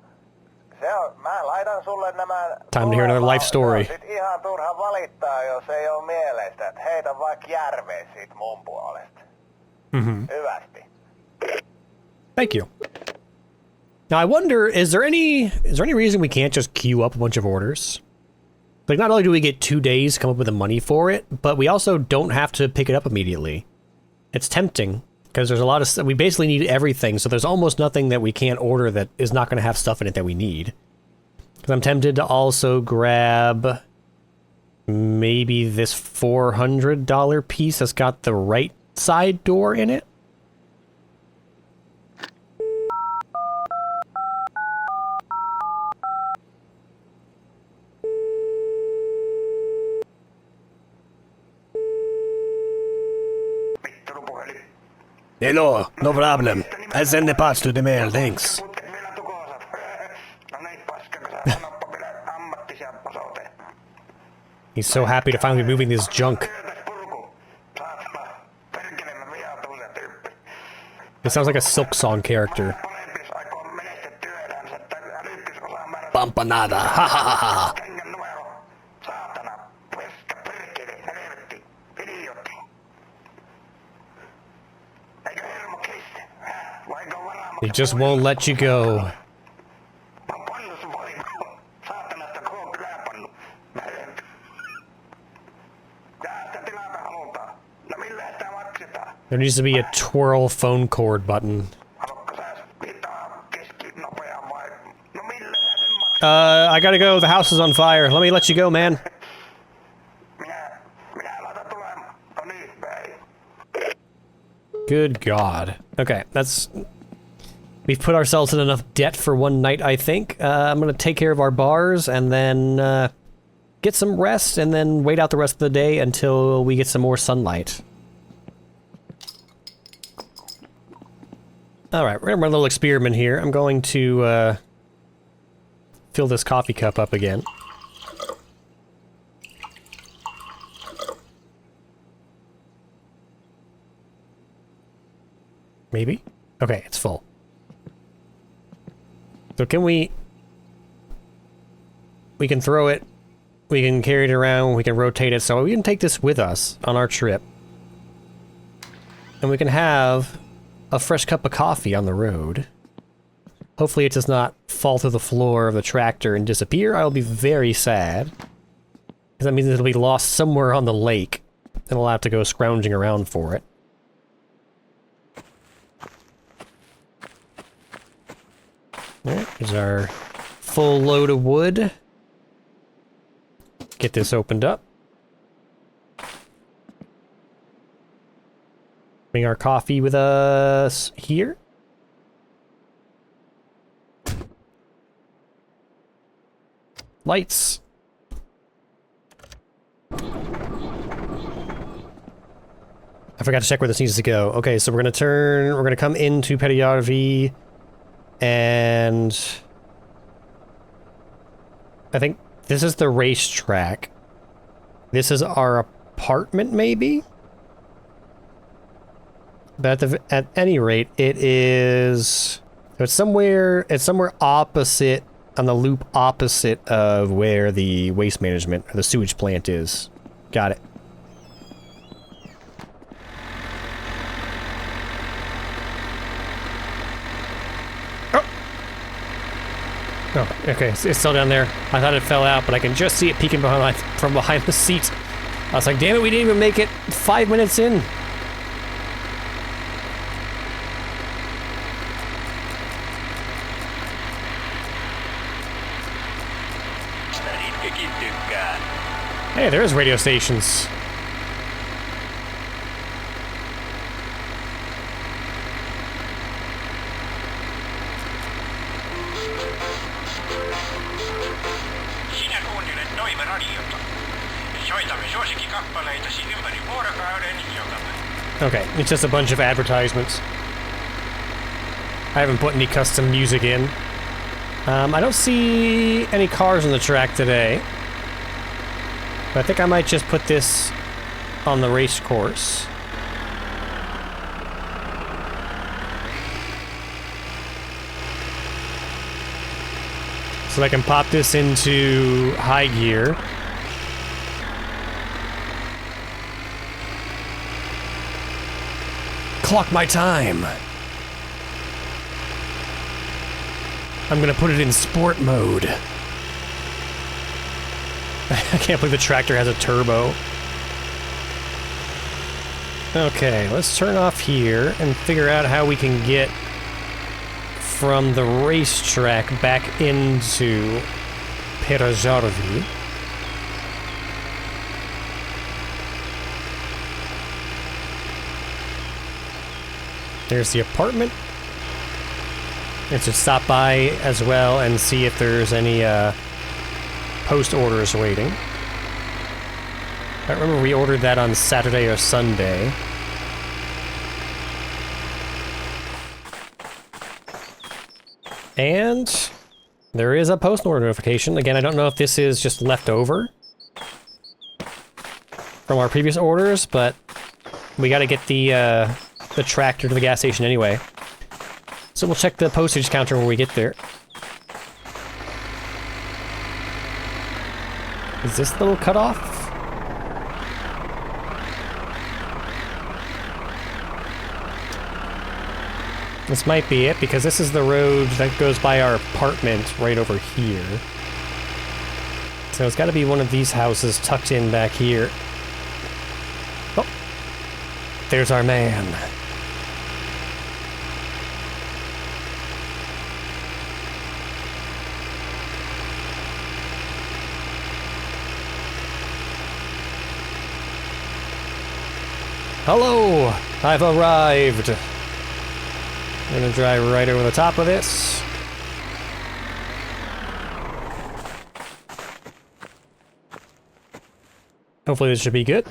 Mä laitan sulle nämä... Time to hear another life story. Sit ihan turha valittaa, jos ei oo mieleistä, että heitä vaikka järveen siitä mun puolesta. Hyvästi. Thank you. Now I wonder, is there any reason we can't just queue up a bunch of orders? Like, not only do we get 2 days to come up with the money for it, but we also don't have to pick it up immediately. It's tempting, because there's a lot of we basically need everything, so there's almost nothing that we can't order that is not going to have stuff in it that we need. Because I'm tempted to also grab maybe this $400 piece that's got the right side door in it. Hello, no problem. I send the parts to the mail, thanks. Vielä tukoisat. No niin, paskaka, sä sanoppa vielä ammattisia posauteen. He's so happy to finally be moving this junk. Työtäs purku. Saatana. Perkele, mä vihaan tommosia tyyppi. It sounds like a Silk Song character. Molempis aikoon menestä työelämänsä, että älykkysosaa määrä. Pampanada, ha ha ha ha. Kengän numero. Saatana. Peska, perkele, helvetti. Idiootti. Eikö hermo kestä? Vaikka varaamo. He just won't let you go. Mä oon pannut sun voimaa. Saatanasta koko kyläpannu. Mä en. Tästä tilata halutaan. No millä sitä maksetaan? There needs to be a twirl phone cord button. Haluatko sä pitää keskinopean vai? No millä sä sen maksat? I gotta go. The house is on fire. Let me let you go, man. Minä laitan tulemaan. No niin, vei. Good God. Okay, we've put ourselves in enough debt for one night, I think. I'm gonna take care of our bars and then get some rest and then wait out the rest of the day until we get some more sunlight. Alright, we're gonna run a little experiment here. I'm going to fill this coffee cup up again. Maybe? Okay, it's full. So can we can throw it, we can carry it around, we can rotate it, so we can take this with us on our trip. And we can have a fresh cup of coffee on the road. Hopefully it does not fall through the floor of the tractor and disappear. I will be very sad. Because that means it'll be lost somewhere on the lake. And I'll have to go scrounging around for it. Alright, here's our full load of wood. Get this opened up. Bring our coffee with us here. Lights. I forgot to check where this needs to go. Okay, so we're gonna come into Perijärvi, and I think this is the racetrack. This is our apartment, maybe? But at any rate, it is... It's somewhere opposite, on the loop opposite of where the waste management, or the sewage plant is. Got it. Oh, okay, it's still down there. I thought it fell out, but I can just see it peeking from behind the seat. I was like, damn it, we didn't even make it 5 minutes in. Hey, there's radio stations. Okay, it's just a bunch of advertisements. I haven't put any custom music in. I don't see any cars on the track today. But I think I might just put this on the race course. So I can pop this into high gear. Clock my time. I'm gonna put it in sport mode. I can't believe the tractor has a turbo. Okay, let's turn off here and figure out how we can get from the racetrack back into Perijärvi. There's the apartment. And to stop by as well and see if there's any post orders waiting. I remember we ordered that on Saturday or Sunday. And there is a post order notification. Again, I don't know if this is just left over from our previous orders, but we got to get the tractor to the gas station anyway. So we'll check the postage counter when we get there. Is this the little cutoff? This might be it, because this is the road that goes by our apartment right over here. So it's got to be one of these houses tucked in back here. Oh, there's our man. Hello, I've arrived. I'm gonna drive right over the top of this. Hopefully this should be good.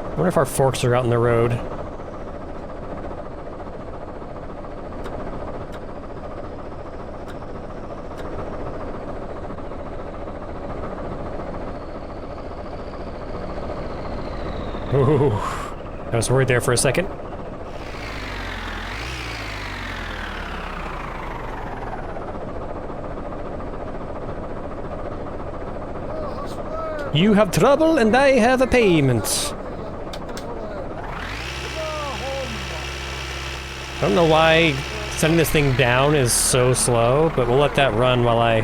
I wonder if our forks are out in the road. Ooh, I was worried there for a second. You have trouble and I have a payment. I don't know why setting this thing down is so slow, but we'll let that run while I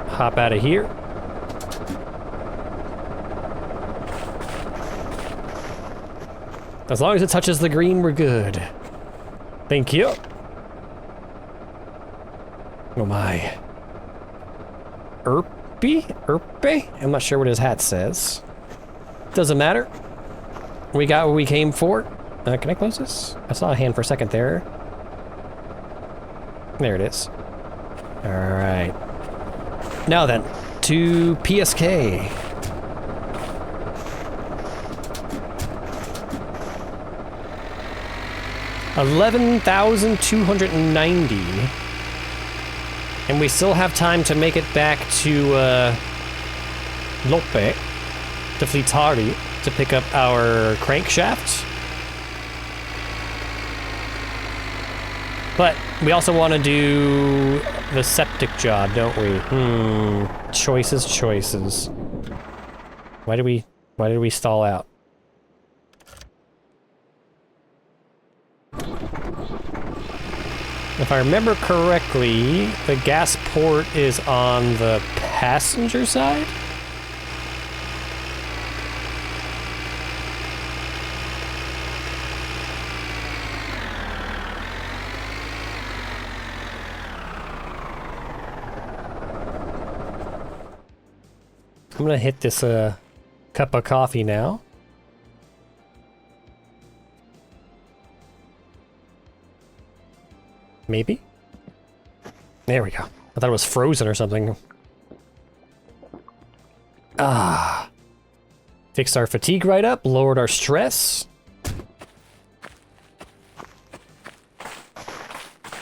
hop out of here. As long as it touches the green, we're good. Thank you. Oh my. Erpe? I'm not sure what his hat says. Doesn't matter. We got what we came for. Can I close this? I saw a hand for a second there. There it is. Alright. Now then, to PSK. $11,290. And we still have time to make it back to Lope, to Fleetari, to pick up our crankshaft. But we also want to do the septic job, don't we? Choices. Why did we stall out? If I remember correctly, the gas port is on the passenger side? I'm gonna hit this cup of coffee now. Maybe? There we go. I thought it was frozen or something. Ah. Fixed our fatigue right up, lowered our stress.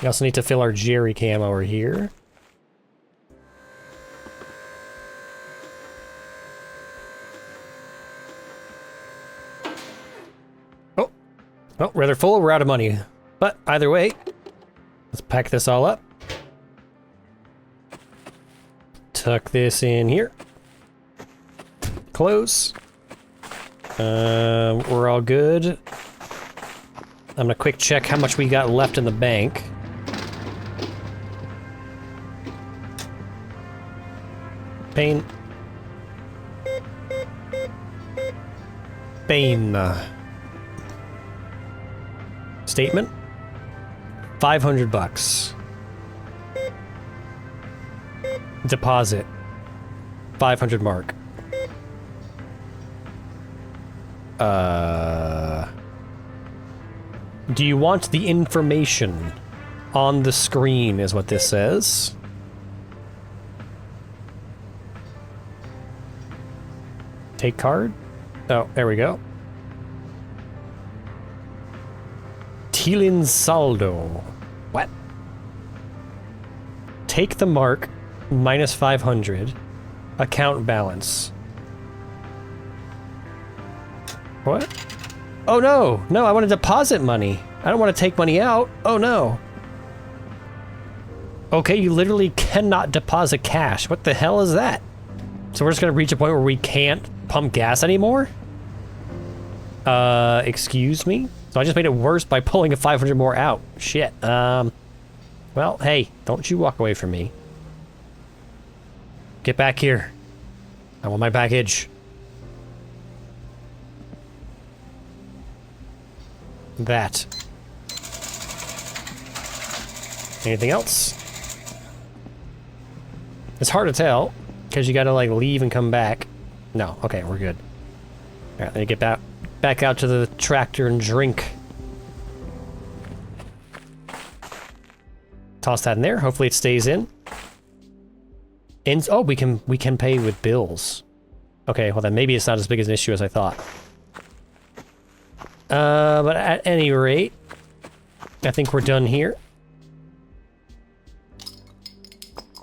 We also need to fill our jerry can over here. Oh. Oh, rather full, we're out of money. But either way, let's pack this all up. Tuck this in here. Close. We're all good. I'm gonna quick check how much we got left in the bank. Pain. Statement. 500 bucks. Deposit. 500 mark. Do you want the information on the screen is what this says. Take card? Oh, there we go. Kilin saldo. What? Take the mark, minus 500. Account balance. What? Oh no! No, I want to deposit money. I don't want to take money out. Oh no. Okay, you literally cannot deposit cash. What the hell is that? So we're just gonna reach a point where we can't pump gas anymore? Excuse me? So I just made it worse by pulling a 500 more out. Shit. Well, hey, don't you walk away from me. Get back here. I want my package. That. Anything else? It's hard to tell, because you gotta, like, leave and come back. No, okay, we're good. Alright, let me get back out to the tractor and drink. Toss that in there, hopefully it stays in. Oh, we can pay with bills. Okay, well then maybe it's not as big as an issue as I thought. But at any rate, I think we're done here.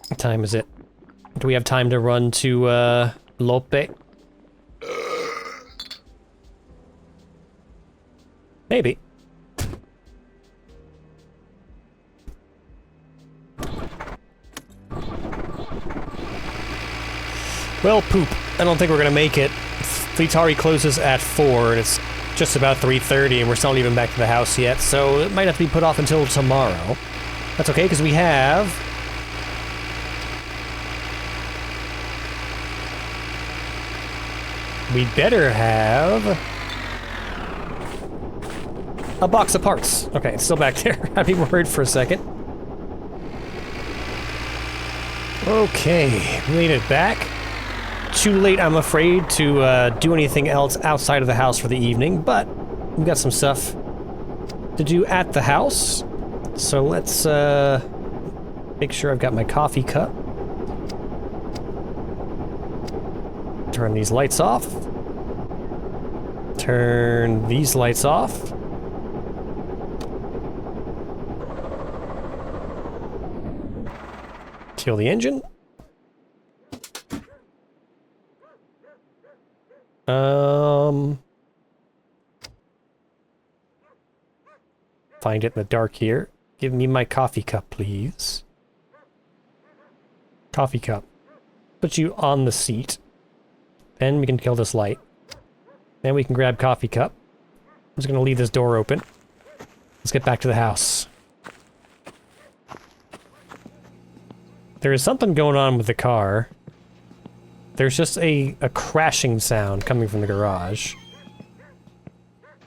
What time is it? Do we have time to run to, Lope? Maybe. Well, poop. I don't think we're gonna make it. Fleetari closes at 4, and it's just about 3:30, and we're still not even back to the house yet, so it might have to be put off until tomorrow. That's okay, because we have... We better have... a box of parts. Okay, it's still back there. I'd be worried for a second. Okay, made it back. Too late, I'm afraid, to do anything else outside of the house for the evening, but we've got some stuff to do at the house. So let's make sure I've got my coffee cup. Turn these lights off. Turn these lights off. Kill the engine. Find it in the dark here. Give me my coffee cup, please. Coffee cup. Put you on the seat. Then we can kill this light. Then we can grab coffee cup. I'm just gonna leave this door open. Let's get back to the house. There is something going on with the car. There's just a crashing sound coming from the garage.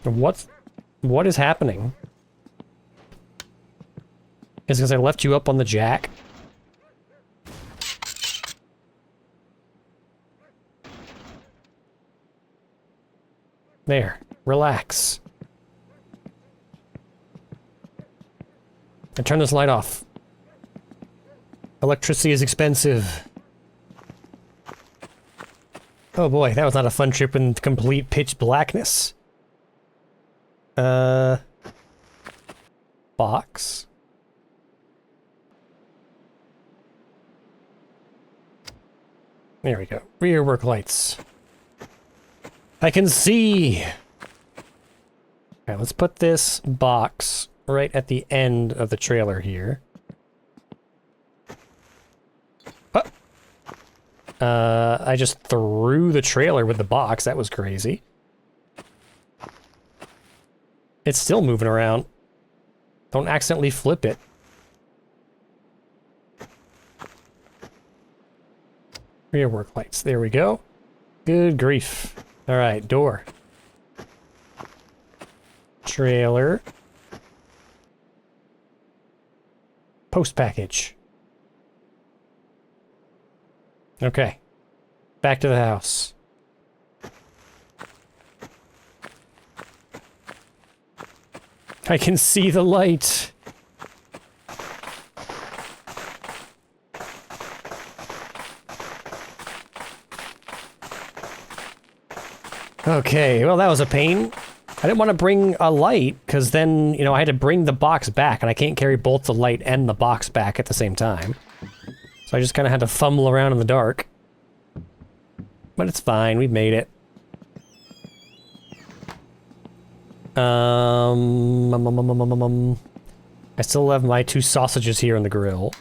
What is happening? Is it because I left you up on the jack? There. Relax. And turn this light off. Electricity is expensive. Oh boy, that was not a fun trip in complete pitch blackness. Box? There we go. Rear work lights. I can see! Okay, let's put this box right at the end of the trailer here. I just threw the trailer with the box. That was crazy. It's still moving around. Don't accidentally flip it. Rear work lights. There we go. Good grief. Alright, door. Trailer. Post package. Okay. Back to the house. I can see the light. Okay, well that was a pain. I didn't want to bring a light, because then, you know, I had to bring the box back, and I can't carry both the light and the box back at the same time. So I just kind of had to fumble around in the dark. But it's fine, we've made it. I still have my 2 sausages here in the grill.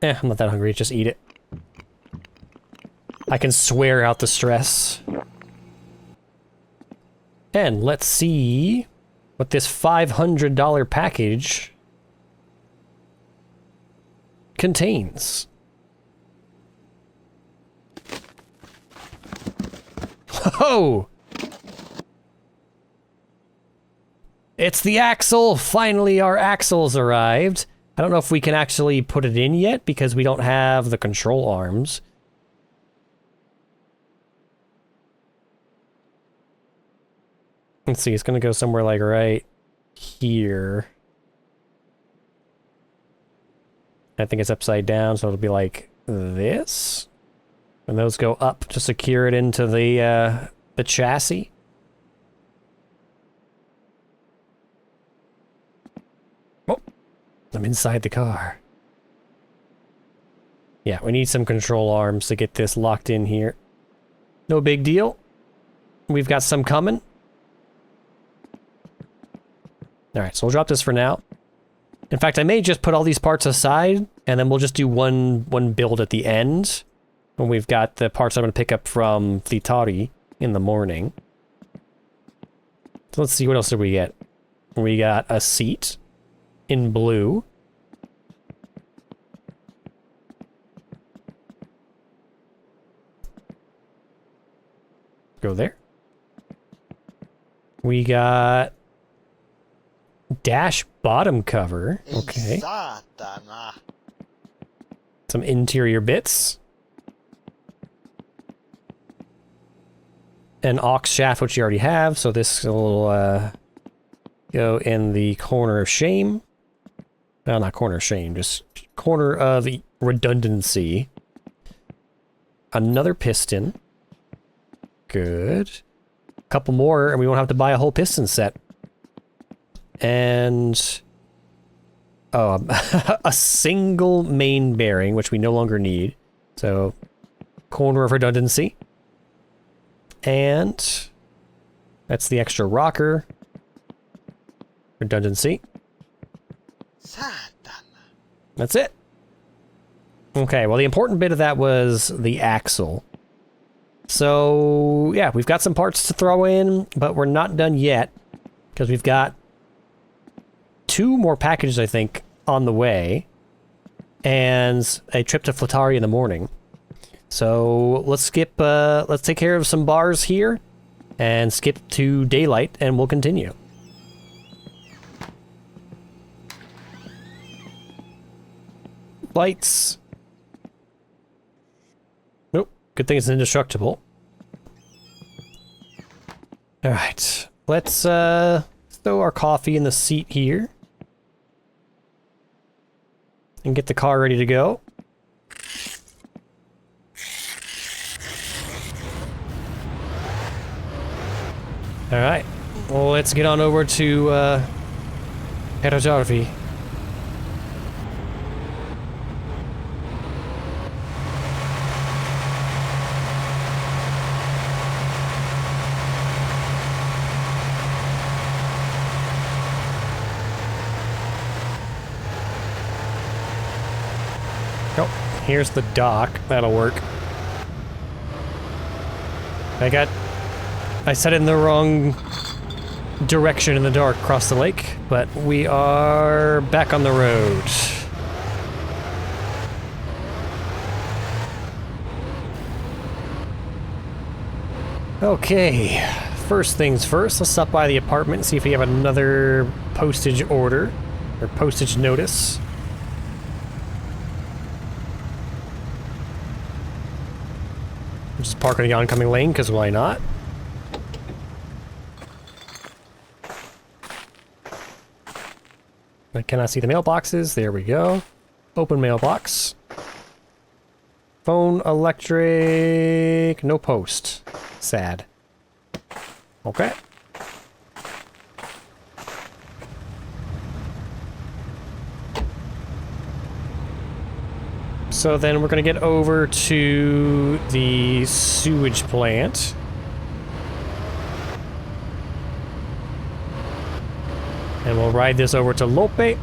I'm not that hungry, just eat it. I can swear out the stress. And let's see what this $500 package contains. Oh! It's the axle! Finally, our axle's arrived. I don't know if we can actually put it in yet because we don't have the control arms. Let's see, it's gonna go somewhere like right here. I think it's upside down, so it'll be like this. And those go up to secure it into the chassis. Oh, I'm inside the car. Yeah, we need some control arms to get this locked in here. No big deal. We've got some coming. Alright, so we'll drop this for now. In fact, I may just put all these parts aside, and then we'll just do one build at the end, when we've got the parts I'm going to pick up from VTOL in the morning. So let's see, what else did we get? We got a seat in blue. Go there. We got dash bottom cover. Okay. Some interior bits. An aux shaft, which you already have, so this will go in the corner of shame. Well, not corner of shame, just corner of redundancy. Another piston. Good. A couple more, and we won't have to buy a whole piston set. And a single main bearing, which we no longer need. So, corner of redundancy. And that's the extra rocker. Redundancy. That's it. Okay, well, the important bit of that was the axle. So, yeah, we've got some parts to throw in, but we're not done yet, because we've got 2 more packages, I think, on the way, and a trip to Flatari in the morning. So let's skip, let's take care of some bars here, and skip to daylight, and we'll continue. Lights. Nope, good thing it's indestructible. Alright, let's throw our coffee in the seat here. And get the car ready to go. Alright, well, let's get on over to Heterojarvi. Oh, here's the dock. That'll work. I set it in the wrong direction in the dark across the lake, but we are back on the road. Okay, first things first, let's stop by the apartment and see if we have another postage order, or postage notice. Just park in the oncoming lane, because why not? I cannot see the mailboxes. There we go. Open mailbox. Phone, electric, no post. Sad. Okay. So then we're gonna get over to the sewage plant. And we'll ride this over to Lope.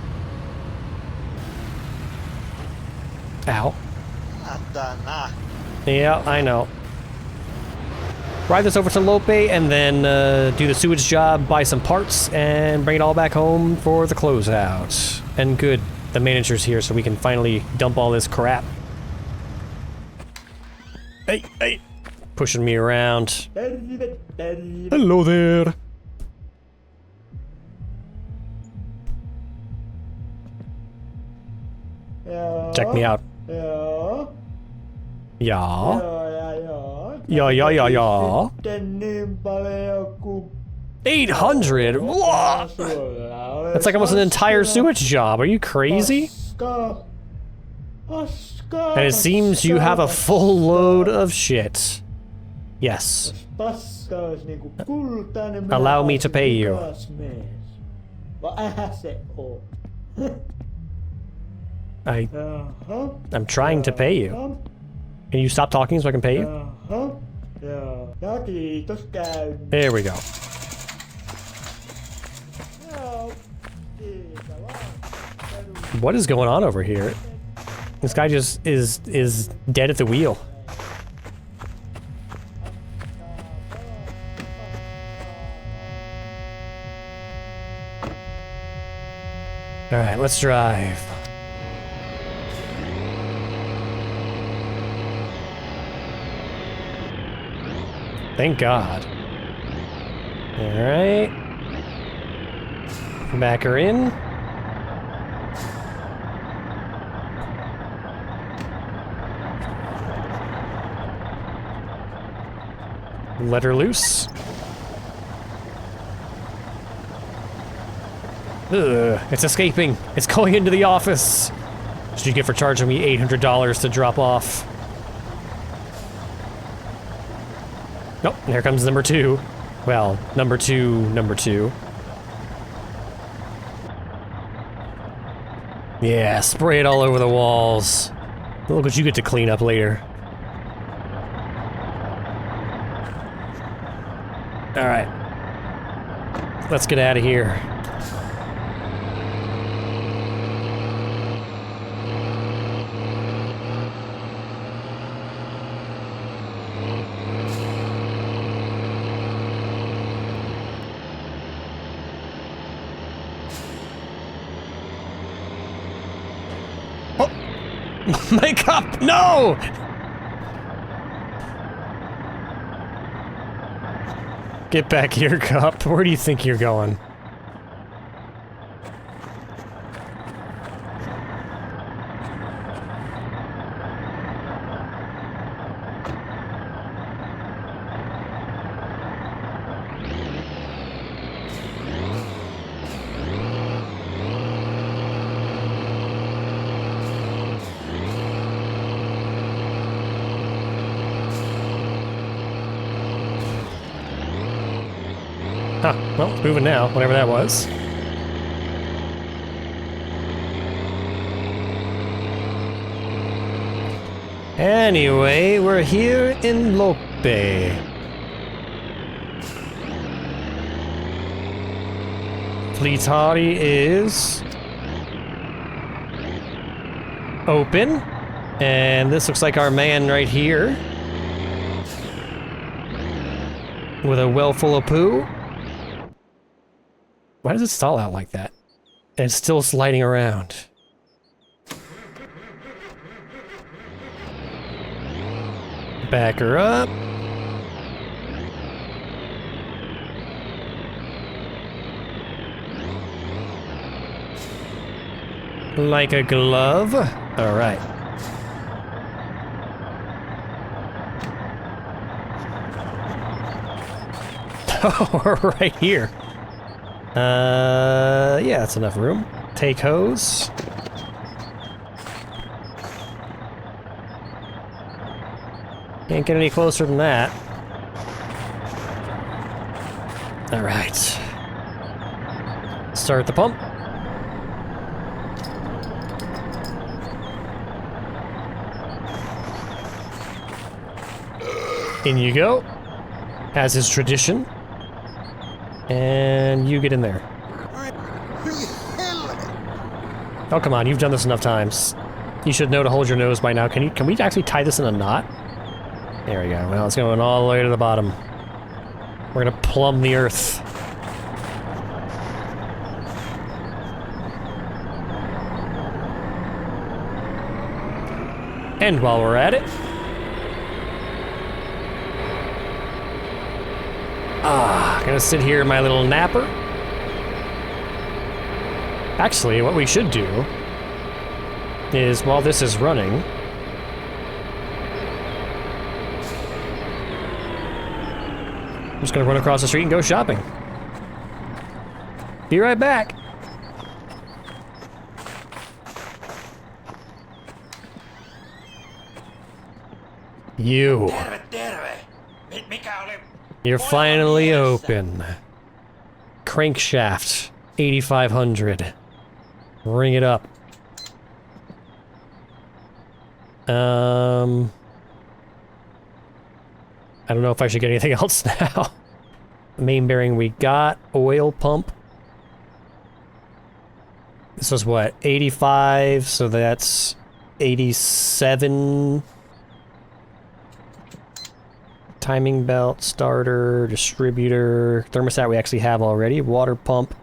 Ow. Yeah, I know. Ride this over to Lope and then do the sewage job, buy some parts, and bring it all back home for the closeout. And good, the manager's here so we can finally dump all this crap. Hey, hey. Pushing me around. Hello there. Check me out. Yeah. Yeah. Yeah, yeah, yeah, yeah. 800? Whoa! That's like almost an entire sewage job. Are you crazy? And it seems you have a full load of shit. Yes. Allow me to pay you. I'm trying to pay you. Can you stop talking so I can pay you? There we go. What is going on over here? This guy just is dead at the wheel. All right, let's drive. Thank God. Alright. Back her in. Let her loose. Ugh, it's escaping. It's going into the office. What did you get for charging me $800 to drop off? Nope, here comes number two. Well, number two. Yeah, spray it all over the walls. Look what you get to clean up later. Alright. Let's get out of here. My cup! No! Get back here, cup. Where do you think you're going? Huh, well, it's moving now, whatever that was. Anyway, we're here in Lope. Fleetari is open, and this looks like our man right here with a well full of poo. Why does it stall out like that? And it's still sliding around. Back her up. Like a glove. All right. Oh, right here. Yeah, that's enough room. Take hose. Can't get any closer than that. Alright. Start the pump. In you go. As is tradition. And you get in there. Oh, come on, you've done this enough times. You should know to hold your nose by now. Can we actually tie this in a knot? There we go. Well, it's going all the way to the bottom. We're gonna plumb the earth. And while we're at it... gonna sit here in my little napper. Actually, what we should do is, while this is running... I'm just gonna run across the street and go shopping. Be right back. You. You're finally open. Crankshaft, 8,500. Ring it up. I don't know if I should get anything else now. Main bearing we got. Oil pump. This was what? 85, so that's 87. Timing belt, starter, distributor, thermostat we actually have already, water pump.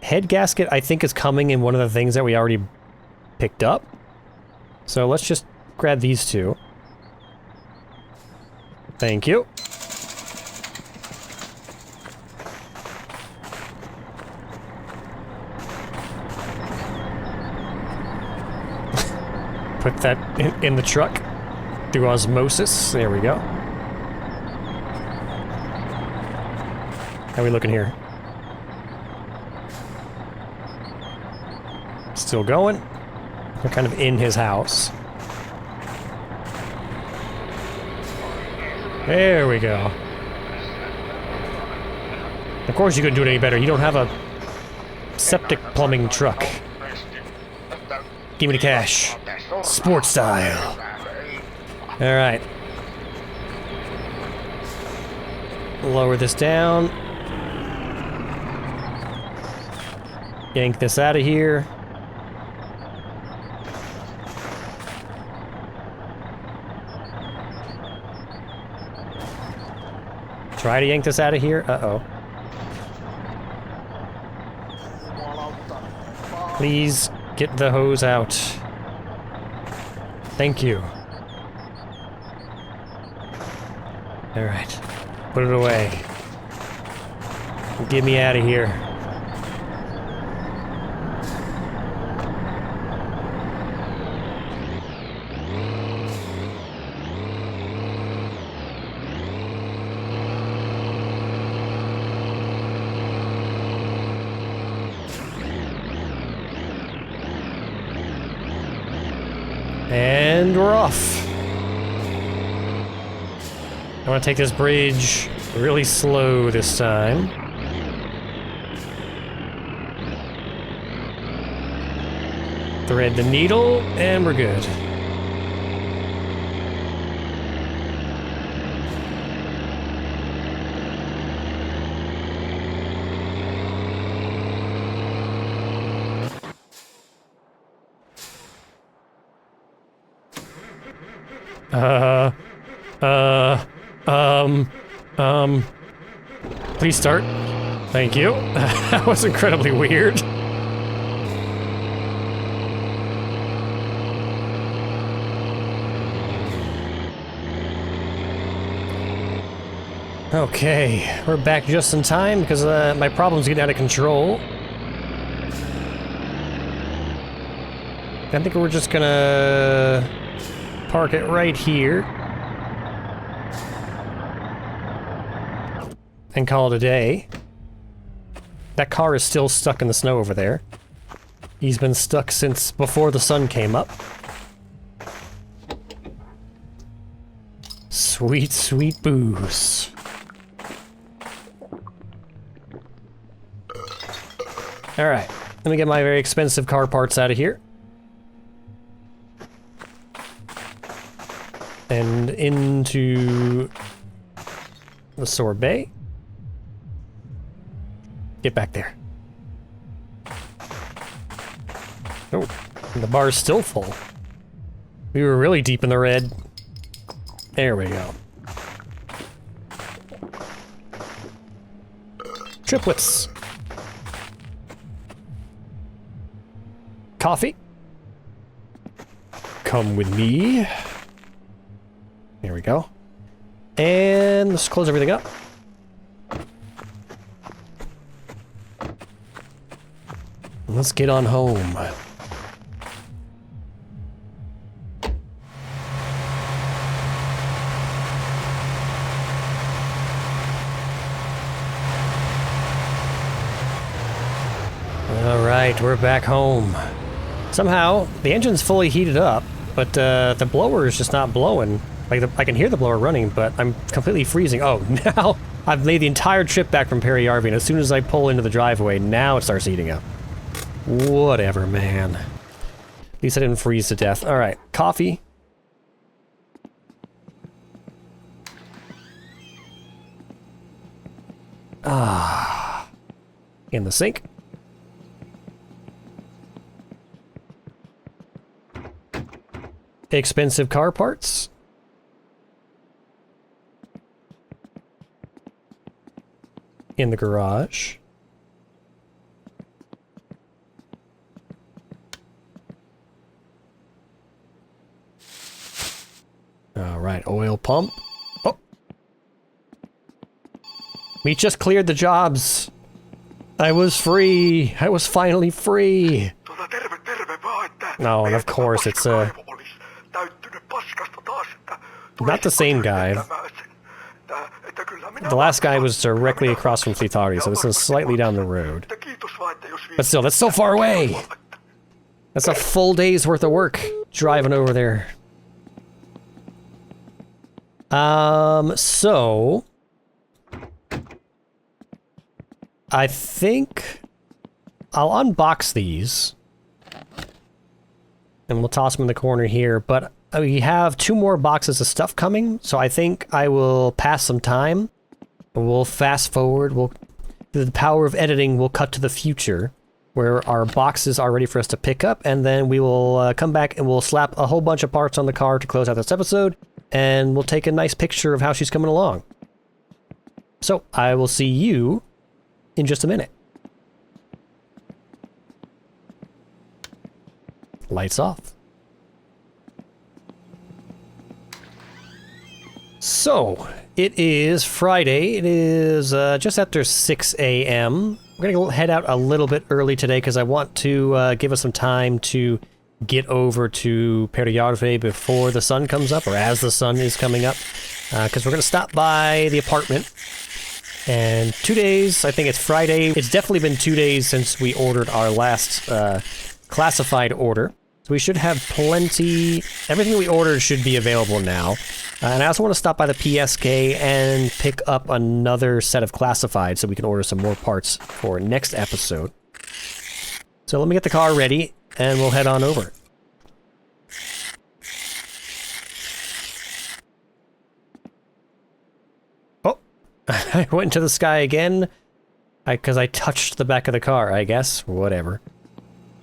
Head gasket I think is coming in one of the things that we already picked up. So let's just grab these two. Thank you. Put that in the truck through osmosis. There we go. How are we looking here? Still going. We're kind of in his house. There we go. Of course you couldn't do it any better. You don't have a septic plumbing truck. Give me the cash. Sports style. Alright. Lower this down. Yank this out of here. Try to yank this out of here. Uh-oh. Please get the hose out. Thank you. Alright. Put it away. Get me out of here. And we're off. I want to take this bridge really slow this time. Thread the needle, and we're good. Please start. Thank you. That was incredibly weird. Okay, we're back just in time because my problem's getting out of control. I think we're just gonna park it right here and call it a day. That car is still stuck in the snow over there. He's been stuck since before the sun came up. Sweet, sweet booze. Alright, let me get my very expensive car parts out of here. And into the sorbet. Get back there. Oh, the bar's still full. We were really deep in the red. There we go. Triplets. Coffee. Come with me. There we go. And let's close everything up. Let's get on home. Alright, we're back home. Somehow, the engine's fully heated up, but the blower is just not blowing. Like, I can hear the blower running, but I'm completely freezing. Oh, now I've made the entire trip back from Perry RV, and as soon as I pull into the driveway, now it starts heating up. Whatever, man. At least I didn't freeze to death. Alright, coffee. In the sink. Expensive car parts. In the garage. Alright, oil pump. Oh! We just cleared the jobs. I was free. I was finally free. No, and of course it's not the same guy. The last guy was directly across from Fleet Authority, so this is slightly down the road. But still, that's so far away! That's a full day's worth of work, driving over there. So... I think I'll unbox these. And we'll toss them in the corner here, but we have 2 more boxes of stuff coming, so I think I will pass some time. We'll fast forward, the power of editing will cut to the future, where our boxes are ready for us to pick up, and then we will come back and we'll slap a whole bunch of parts on the car to close out this episode, and we'll take a nice picture of how she's coming along. So, I will see you in just a minute. Lights off. So, it is Friday. It is just after 6 a.m. We're going to head out a little bit early today because I want to give us some time to get over to Periarve before the sun comes up, or as the sun is coming up, because we're going to stop by the apartment. And 2 days, I think it's Friday. It's definitely been 2 days since we ordered our last classified order. So we should have plenty. Everything we ordered should be available now. And I also want to stop by the PSK and pick up another set of classified so we can order some more parts for next episode. So let me get the car ready and we'll head on over. Oh, I went into the sky again because I touched the back of the car, I guess. Whatever.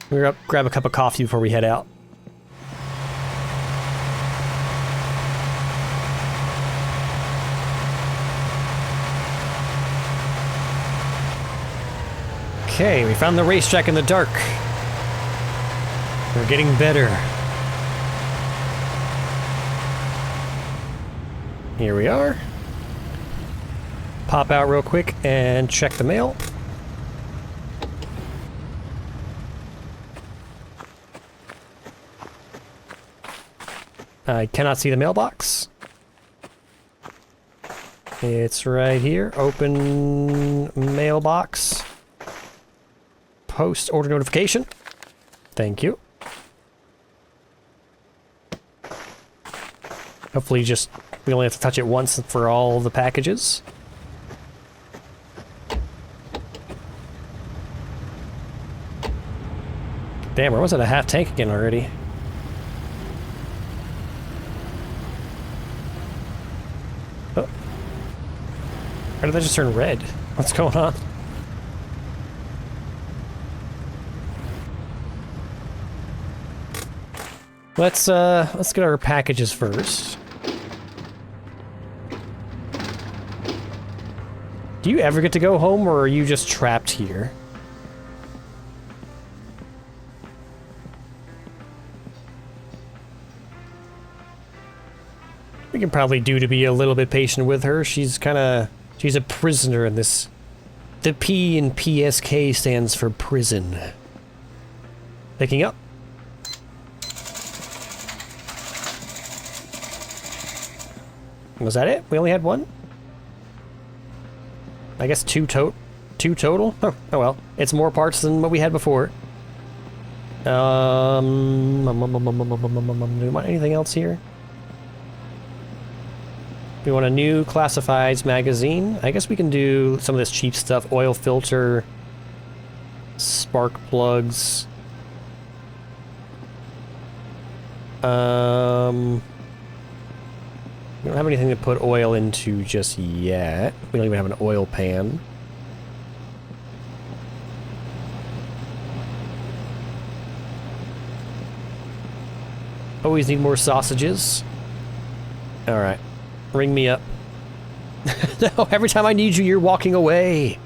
We're gonna grab a cup of coffee before we head out. Okay, we found the racetrack in the dark. We're getting better. Here we are. Pop out real quick and check the mail. I cannot see the mailbox. It's right here. Open mailbox. Post order notification. Thank you. Hopefully just We only have to touch it once for all the packages. Damn, we're almost at a half tank again already. Oh. Why did that just turn red? What's going on? Let's get our packages first. Do you ever get to go home, or are you just trapped here? We can probably do to be a little bit patient with her. She's a prisoner in this. The P in PSK stands for prison. Picking up. Was that it? We only had one? I guess two total? Oh well. It's more parts than what we had before. Do we want anything else here? We want a new classifieds magazine. I guess we can do some of this cheap stuff. Oil filter, spark plugs. We don't have anything to put oil into just yet. We don't even have an oil pan. Always need more sausages. Alright. Ring me up. No, every time I need you, you're walking away.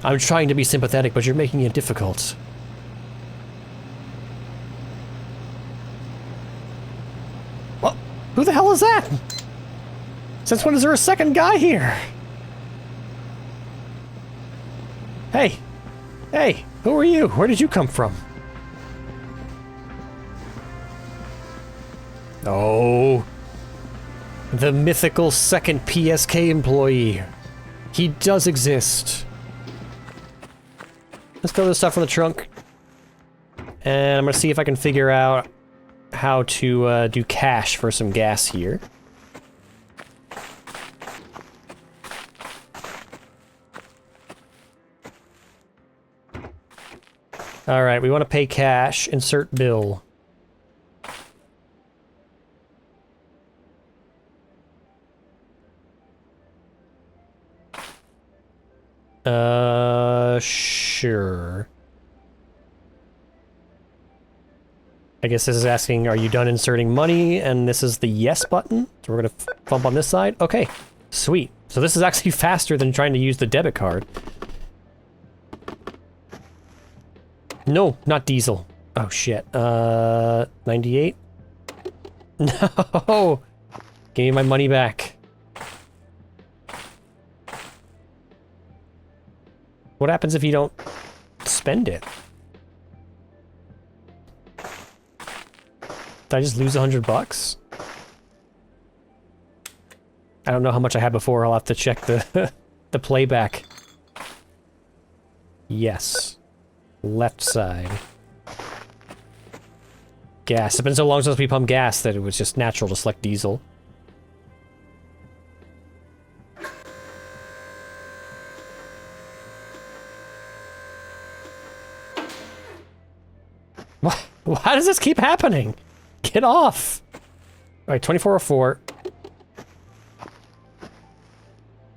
I'm trying to be sympathetic, but you're making it difficult. Well, who the hell is that? Since when is there a second guy here? Hey. Hey, who are you? Where did you come from? Oh. The mythical second PSK employee. He does exist. Let's throw this stuff in the trunk. And I'm gonna see if I can figure out how to do cash for some gas here. Alright, we want to pay cash. Insert bill. Sure. I guess this is asking, are you done inserting money? And this is the yes button. So we're gonna bump on this side. Okay, sweet. So this is actually faster than trying to use the debit card. No, not diesel. Oh shit. 98? No! Give me my money back. What happens if you don't spend it? Did I just lose $100? I don't know how much I had before. I'll have to check the the playback. Yes. Left side. Gas. It's been so long since we pumped gas that it was just natural to select diesel. What? Why does this keep happening? Get off! Alright, 2404.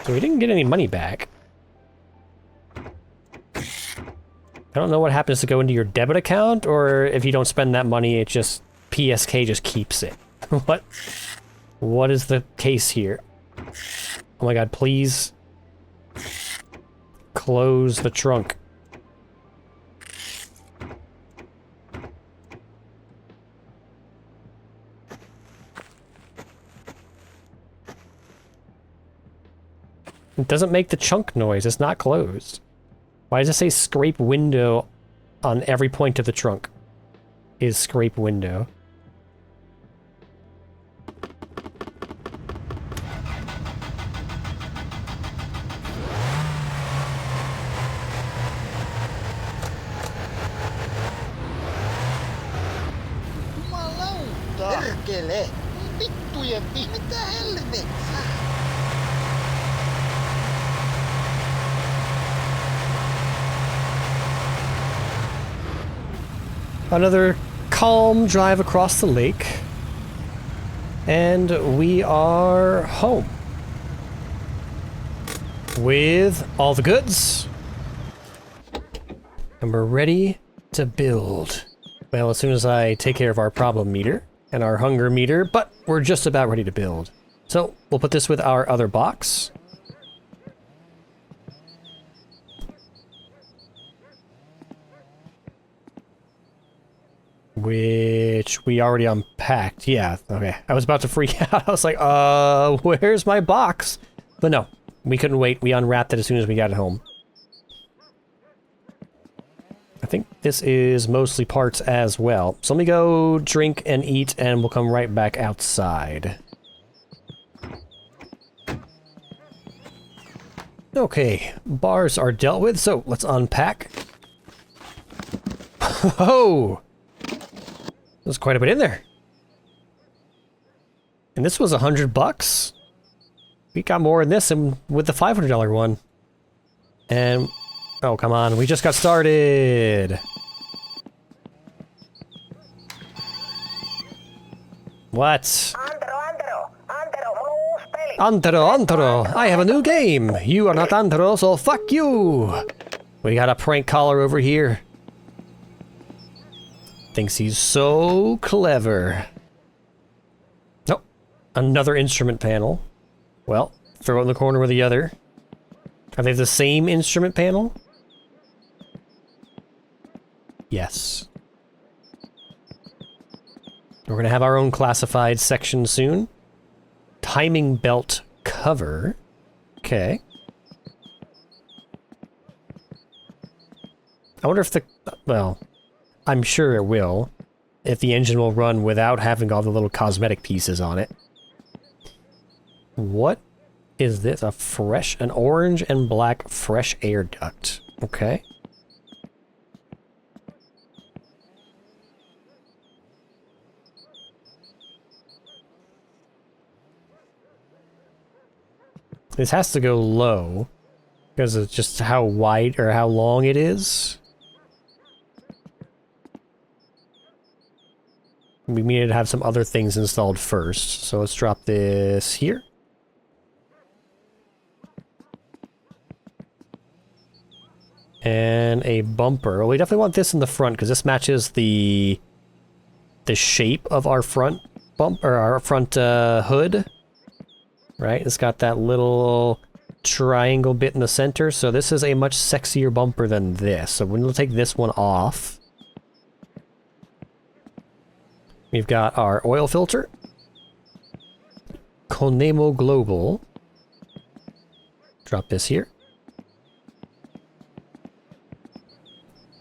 So we didn't get any money back. I don't know what happens to go into your debit account, or if you don't spend that money, it just... PSK just keeps it. What is the case here? Oh my god, please. Close the trunk. It doesn't make the chunk noise. It's not closed. Why does it say scrape window on every point of the trunk? Is scrape window. Another calm drive across the lake. And we are home. With all the goods. And we're ready to build. Well, as soon as I take care of our problem meter and our hunger meter, but we're just about ready to build. So we'll put this with our other box. Which we already unpacked. Yeah, okay. I was about to freak out. I was like, where's my box? But no, we couldn't wait. We unwrapped it as soon as we got it home. I think this is mostly parts as well. So let me go drink and eat, and we'll come right back outside. Okay, bars are dealt with, so let's unpack. Oh! There's quite a bit in there. And this was $100. We got more in this than with the $500 one. And... oh, come on. We just got started. What? Antero, I have a new game. You are not Antero, so fuck you. We got a prank caller over here. Thinks he's so clever. Oh, another instrument panel. Well, throw it in the corner with the other. Are they the same instrument panel? Yes. We're gonna have our own classified section soon. Timing belt cover. Okay. I wonder if the... well, I'm sure it will. If the engine will run without having all the little cosmetic pieces on it. What is this? An orange and black fresh air duct. Okay. This has to go low, because of just how wide or how long it is. We needed to have some other things installed first, so let's drop this here. And a bumper. Well, we definitely want this in the front, because this matches the shape of our front bump, or our front hood. Right, it's got that little triangle bit in the center, so this is a much sexier bumper than this. So we'll take this one off. We've got our oil filter. Conemo Global. Drop this here.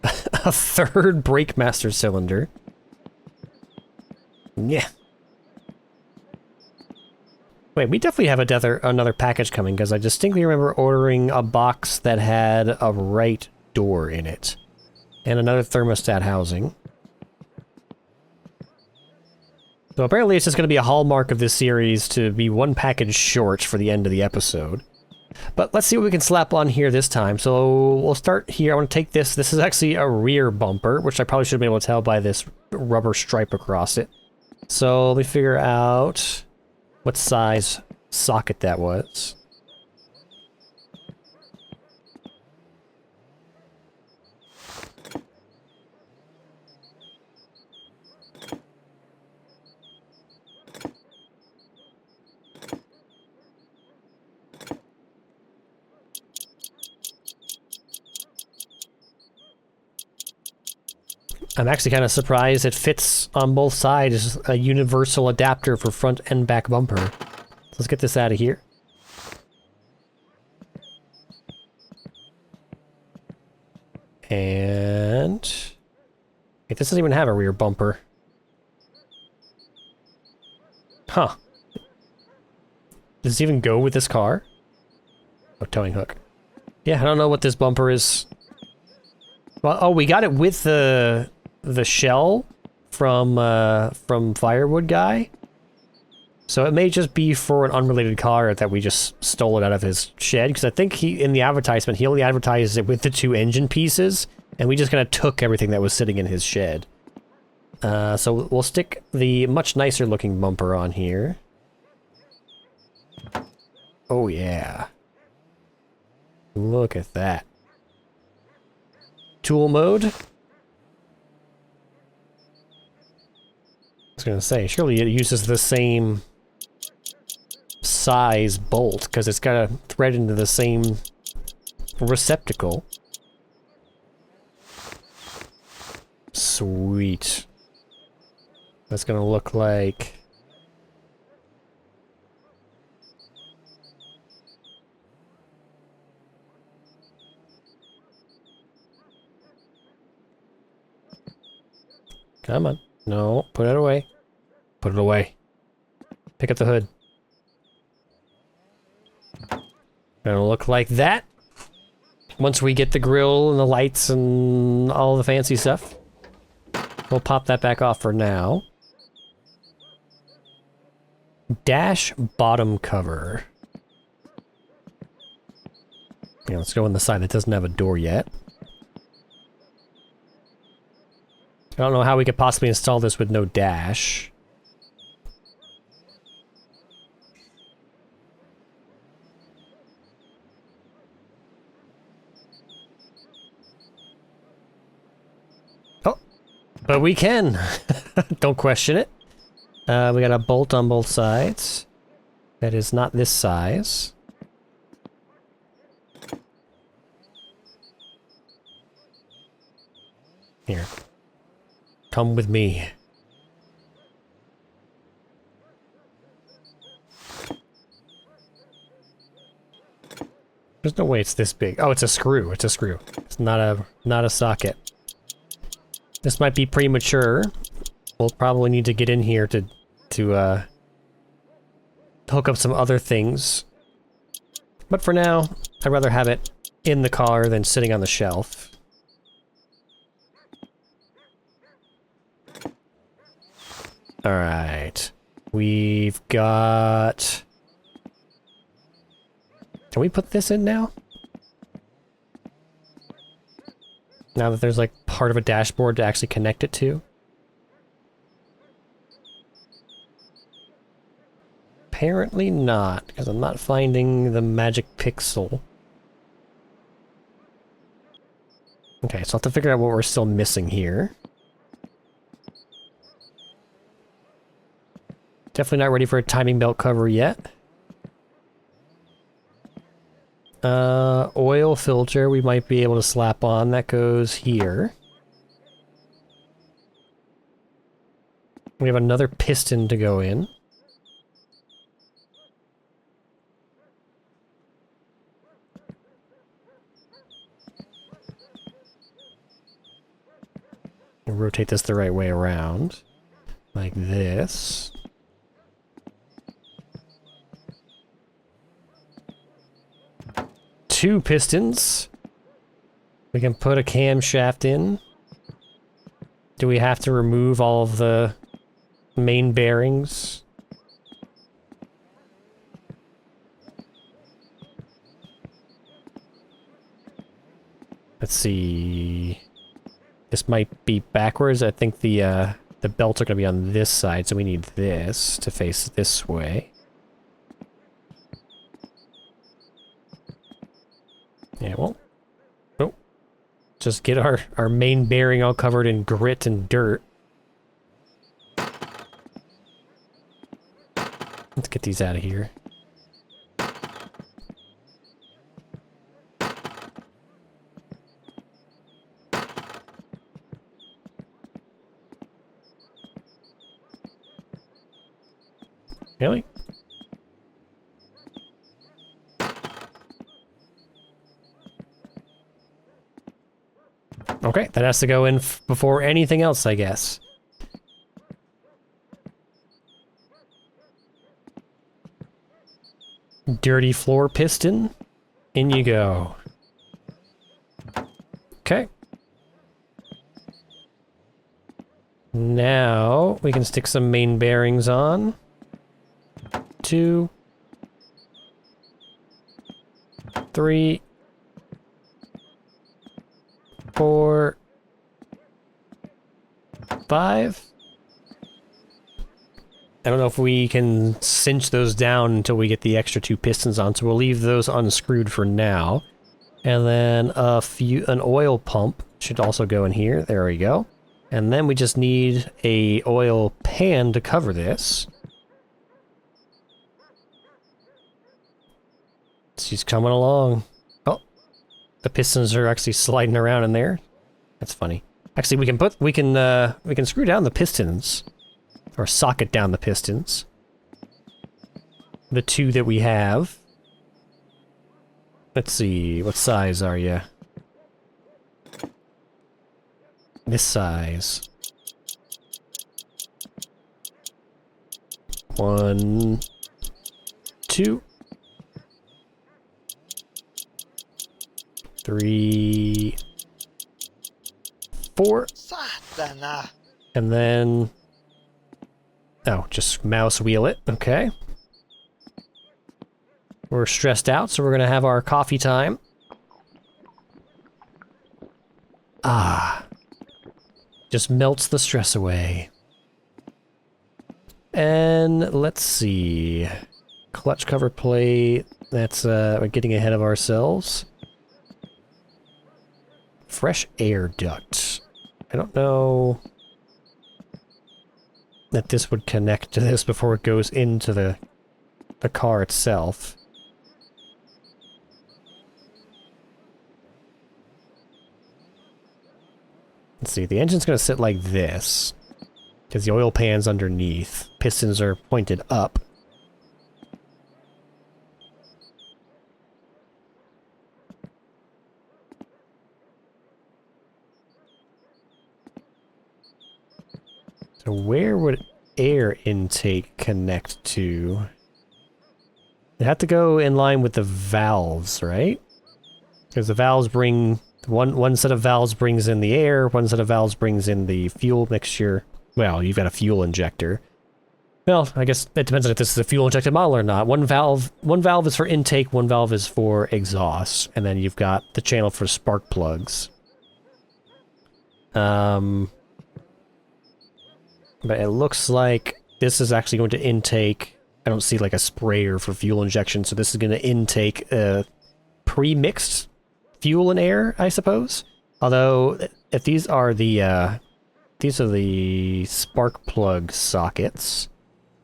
A third brake master cylinder. Yeah. Wait, we definitely have another package coming, because I distinctly remember ordering a box that had a right door in it. And another thermostat housing. So apparently it's just going to be a hallmark of this series to be one package short for the end of the episode. But let's see what we can slap on here this time. So we'll start here. I want to take this. This is actually a rear bumper, which I probably should have been able to tell by this rubber stripe across it. So let me figure out what size socket that was. I'm actually kind of surprised it fits on both sides, a universal adapter for front and back bumper. Let's get this out of here. And... wait, this doesn't even have a rear bumper. Huh. Does this even go with this car? Oh, towing hook. Yeah, I don't know what this bumper is. Well, oh, we got it with the shell from Firewood Guy. So it may just be for an unrelated car that we just stole it out of his shed, because I think in the advertisement, he only advertised it with the 2 engine pieces, and we just kind of took everything that was sitting in his shed. So we'll stick the much nicer looking bumper on here. Oh yeah. Look at that. Tool mode. I was gonna say, surely it uses the same size bolt, because it's got to thread into the same receptacle. Sweet. That's gonna look like... Come on. No, put it away. Put it away. Pick up the hood. Gonna look like that. Once we get the grill and the lights and all the fancy stuff. We'll pop that back off for now. Dash bottom cover. Yeah, let's go on the side that doesn't have a door yet. I don't know how we could possibly install this with no dash. Oh, but we can. Don't question it. We got a bolt on both sides. That is not this size. Here. Come with me. There's no way it's this big. Oh, it's a screw. It's a screw. It's not a socket. This might be premature. We'll probably need to get in here to hook up some other things. But for now, I'd rather have it in the car than sitting on the shelf. Alright. We've got... Can we put this in now? Now that there's like part of a dashboard to actually connect it to? Apparently not, because I'm not finding the magic pixel. Okay, so I'll have to figure out what we're still missing here. Definitely not ready for a timing belt cover yet. Oil filter we might be able to slap on. That goes here. We have another piston to go in. And rotate this the right way around. Like this. Two pistons. We can put a camshaft in. Do we have to remove all of the main bearings? Let's see. This might be backwards. I think the belts are going to be on this side, so we need this to face this way. Yeah, well, oh, just get our main bearing all covered in grit and dirt. Let's get these out of here. Really? Okay, that has to go in before anything else, I guess. Dirty floor piston. In you go. Okay. Now we can stick some main bearings on. 2, 3, 4, 5. I don't know if we can cinch those down until we get the extra 2 pistons on, so we'll leave those unscrewed for now. And then an oil pump should also go in here. There we go. And then we just need a oil pan to cover this. She's coming along. Oh, the pistons are actually sliding around in there. That's funny. Actually, we can screw down the pistons. Or socket down the pistons. The 2 that we have. Let's see, what size are you? This size. 1, 2, 3, 4. Satana. And then... oh, just mouse wheel it. Okay. We're stressed out, so we're gonna have our coffee time. Ah. Just melts the stress away. And let's see. Clutch cover plate. That's, we're getting ahead of ourselves. Fresh air duct. I don't know that this would connect to this before it goes into the car itself. Let's see, the engine's gonna sit like this, because the oil pan's underneath. Pistons are pointed up. So where would air intake connect to? It had to go in line with the valves, right? Because the valves bring... One set of valves brings in the air, one set of valves brings in the fuel mixture. Well, you've got a fuel injector. Well, I guess it depends on if this is a fuel injected model or not. One valve is for intake, one valve is for exhaust, and then you've got the channel for spark plugs. But it looks like this is actually going to intake... I don't see like a sprayer for fuel injection, so this is going to intake pre-mixed fuel and air, I suppose. Although, if these are the spark plug sockets,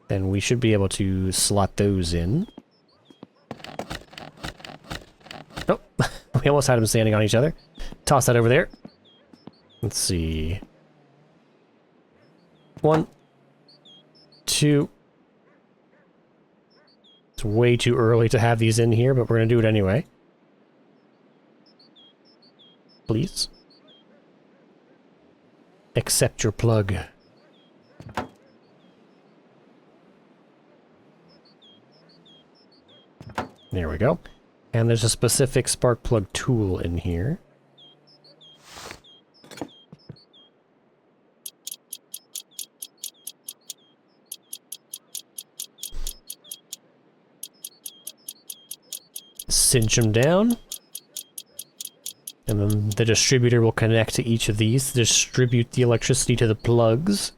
then we should be able to slot those in. Oh, we almost had them standing on each other. Toss that over there. Let's see. 1, 2. It's way too early to have these in here, but we're gonna do it anyway. Please. Accept your plug. There we go. And there's a specific spark plug tool in here. Cinch them down. And then the distributor will connect to each of these to distribute the electricity to the plugs.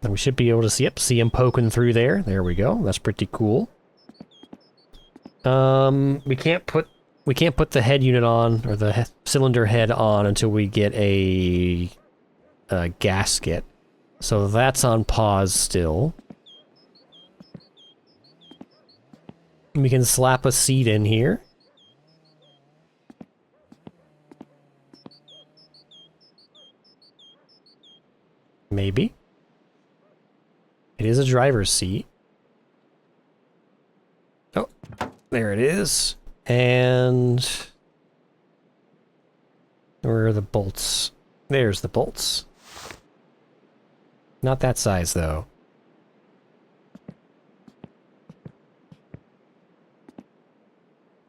And we should be able to see, see them poking through there. There we go. That's pretty cool. We can't put the head unit on, or the cylinder head on, until we get a gasket. So that's on pause still. We can slap a seat in here. Maybe. It is a driver's seat. Oh, there it is. And where are the bolts? There's the bolts. Not that size, though.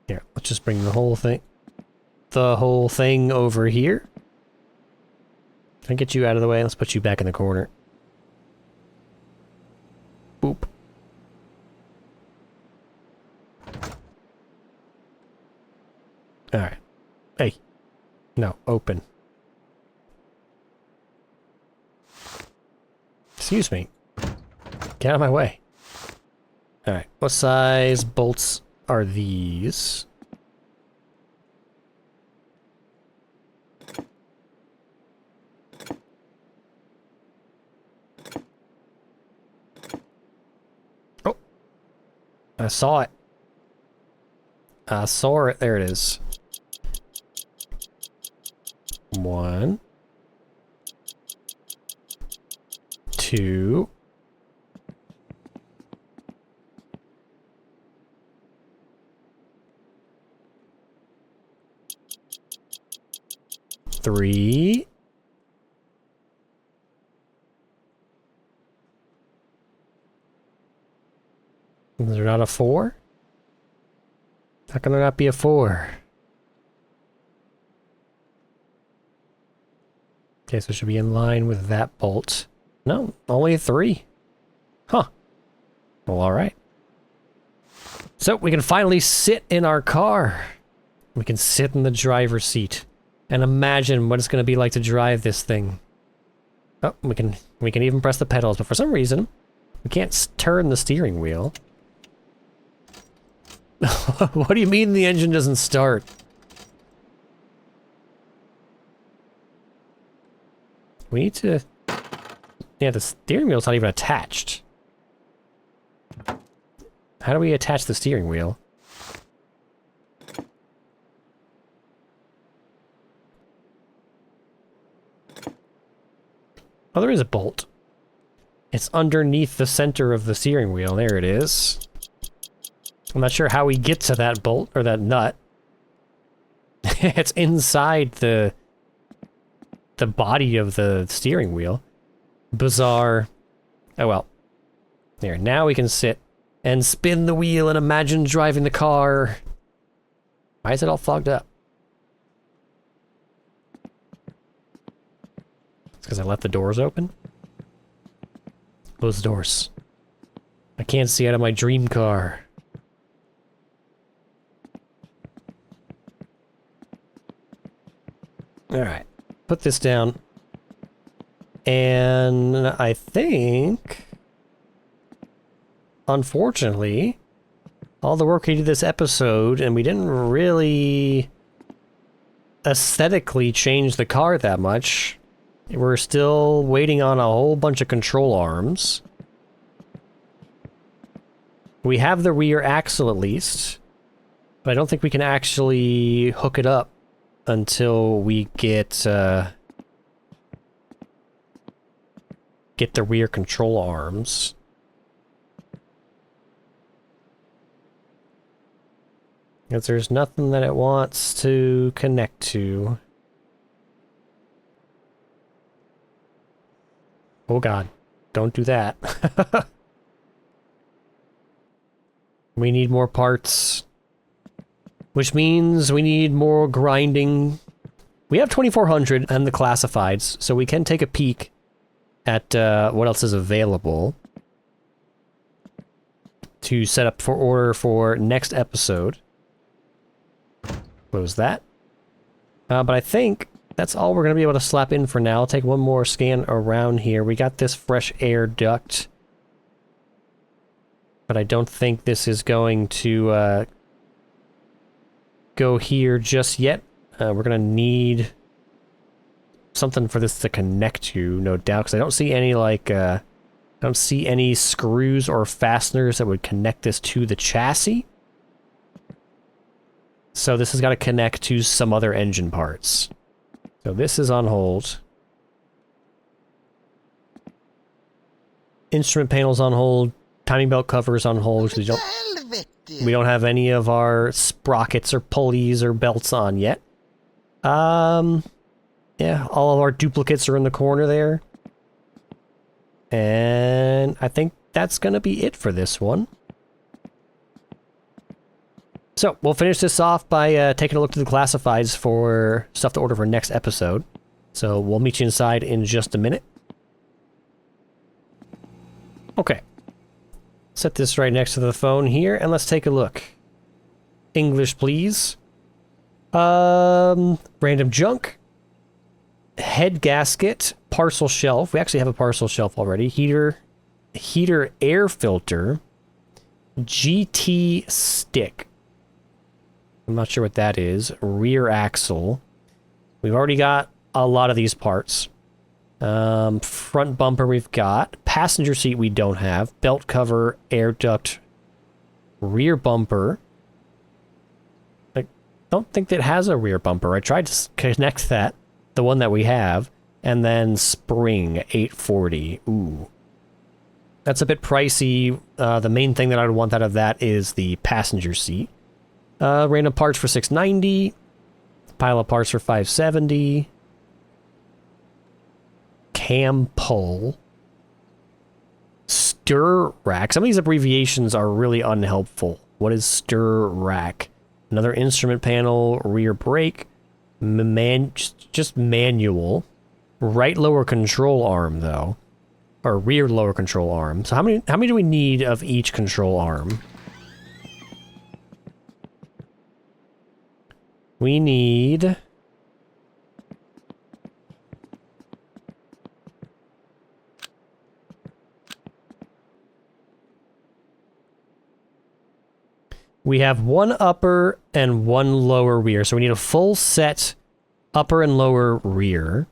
Here, let's just bring the whole thing over here. Can I get you out of the way? Let's put you back in the corner. Alright. Hey. No, open. Excuse me. Get out of my way. Alright, what size bolts are these? Oh! I saw it. I saw it. There it is. 1, 2, 3. Is there not a 4? How can there not be a 4? Okay, so it should be in line with that bolt. No, only a 3. Huh. Well, alright. So, we can finally sit in our car. We can sit in the driver's seat and imagine what it's going to be like to drive this thing. Oh, we can even press the pedals, but for some reason, we can't turn the steering wheel. What do you mean the engine doesn't start? We need to... Yeah, the steering wheel's not even attached. How do we attach the steering wheel? Oh, there is a bolt. It's underneath the center of the steering wheel. There it is. I'm not sure how we get to that bolt, or that nut. It's inside the body of the steering wheel. Bizarre. Oh well. There, now we can sit and spin the wheel and imagine driving the car. Why is it all fogged up? It's because I left the doors open? Close the doors. I can't see out of my dream car. Alright. Put this down. And I think... Unfortunately, all the work we did this episode, and we didn't really aesthetically change the car that much. We're still waiting on a whole bunch of control arms. We have the rear axle at least, but I don't think we can actually hook it up until we get the rear control arms. Because there's nothing that it wants to connect to. Oh god, don't do that. We need more parts. Which means we need more grinding. We have 2400 and the classifieds, so we can take a peek at what else is available to set up for order for next episode. Close that. But I think that's all we're going to be able to slap in for now. I'll take one more scan around here. We got this fresh air duct. But I don't think this is going to go here just yet. We're going to need something for this to connect to, no doubt, because I don't see any, like, I don't see any screws or fasteners that would connect this to the chassis. So this has got to connect to some other engine parts. So this is on hold. Instrument panel's on hold. Timing belt cover's on hold. We don't have any of our sprockets or pulleys or belts on yet. Yeah, all of our duplicates are in the corner there. And I think that's going to be it for this one. So, we'll finish this off by taking a look to the classifieds for stuff to order for next episode. So, we'll meet you inside in just a minute. Okay. Set this right next to the phone here, and let's take a look. English, please. Random junk. Head gasket. Parcel shelf. We actually have a parcel shelf already. Heater air filter. GT stick. I'm not sure what that is. Rear axle. We've already got a lot of these parts. Front bumper we've got. Passenger seat we don't have. Belt cover, air duct, rear bumper. I don't think that has a rear bumper. I tried to connect that, the one that we have, and then spring 840. Ooh. That's a bit pricey. The main thing that I would want out of that is the passenger seat. Random parts for $690. Pile of parts for $570. Cam pull. Stir rack. Some of these abbreviations are really unhelpful. What is stir rack? Another instrument panel, rear brake, just manual. Right lower control arm though. Or rear lower control arm. So how many do we need of each control arm? We need... We have one upper and one lower rear. So we need a full set upper and lower rear.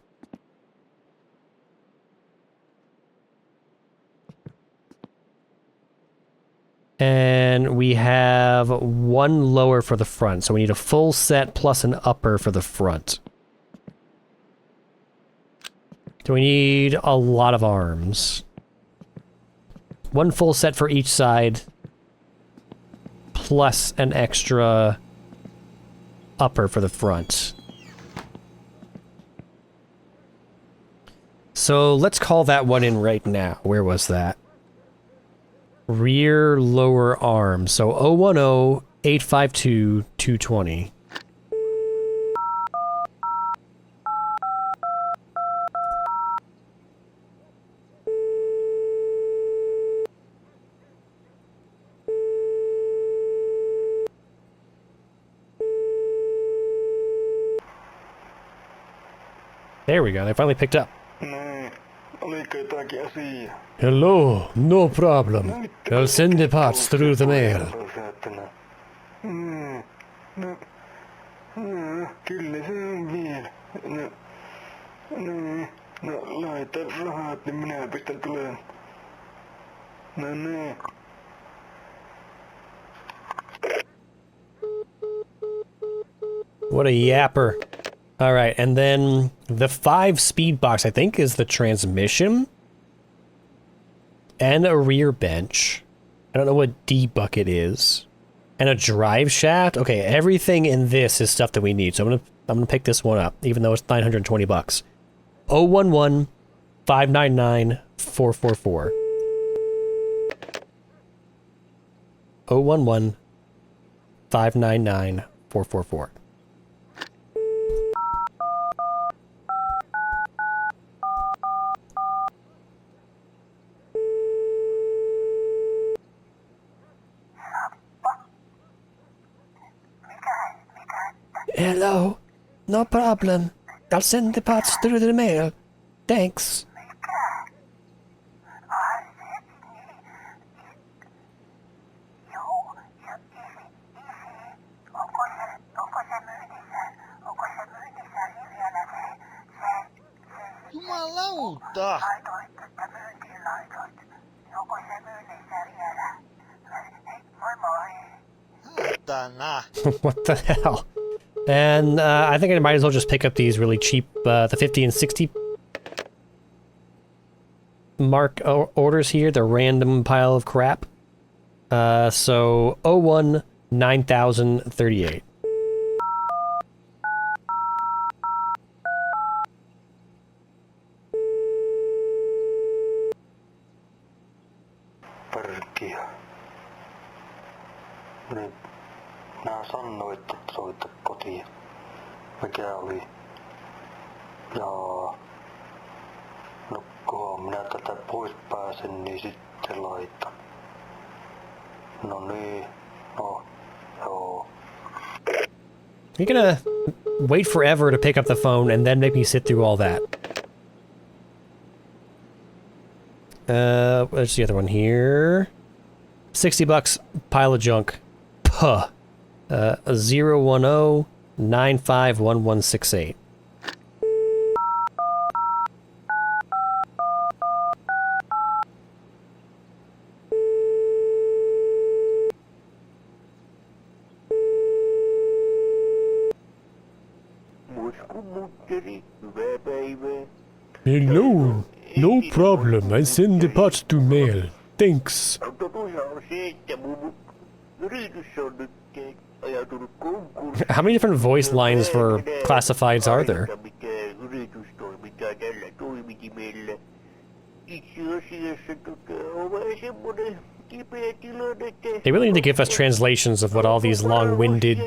And we have one lower for the front. So we need a full set plus an upper for the front. So we need a lot of arms. One full set for each side. Plus an extra upper for the front. So let's call that one in right now. Where was that? Rear lower arm. So 010-852-220. There we go. They finally picked up. Hello, no problem. I'll send the parts through the mail. Kyllä se on vielä. No laita rahat, niin minä pistän tuleen. No niin. What a yapper. All right, and then the 5-speed box, I think, is the transmission. And a rear bench. I don't know what D bucket is. And a drive shaft. Okay, everything in this is stuff that we need. So I'm gonna pick this one up, even though it's $920. 011-599-444. 011-599-444. Hello, no problem. I'll send the parts through the mail. Thanks. Jumalauta! What the hell? And I think I might as well just pick up these really cheap, the 50 and 60 mark orders here, the random pile of crap. So 01-9038. Perkia. Nyt nää sanoit, että soita kotiin. Mikä oli? Jaa. No kunhan minä tätä pois pääsen, niin sitten laitan. No niin. No, joo. You're gonna wait forever to pick up the phone and then make me sit through all that. What's the other one here? $60, pile of junk. Puh. 010-951168. Hello. No problem. I send the parts to mail. Thanks. How many different voice lines for classifieds are there? They really need to give us translations of what all these long-winded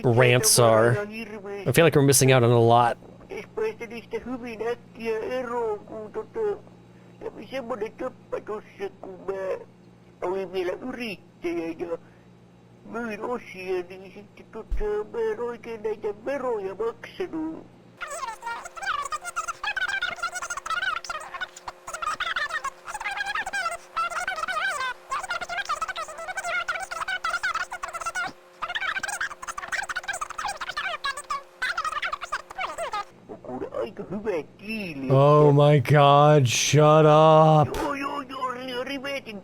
rants are. I feel like we're missing out on a lot. Myin osia, niin sitten mä en oikein näitä veroja maksanut. On kuule aika hyvä diili. Oh my god, shut up. Joo, rivetin.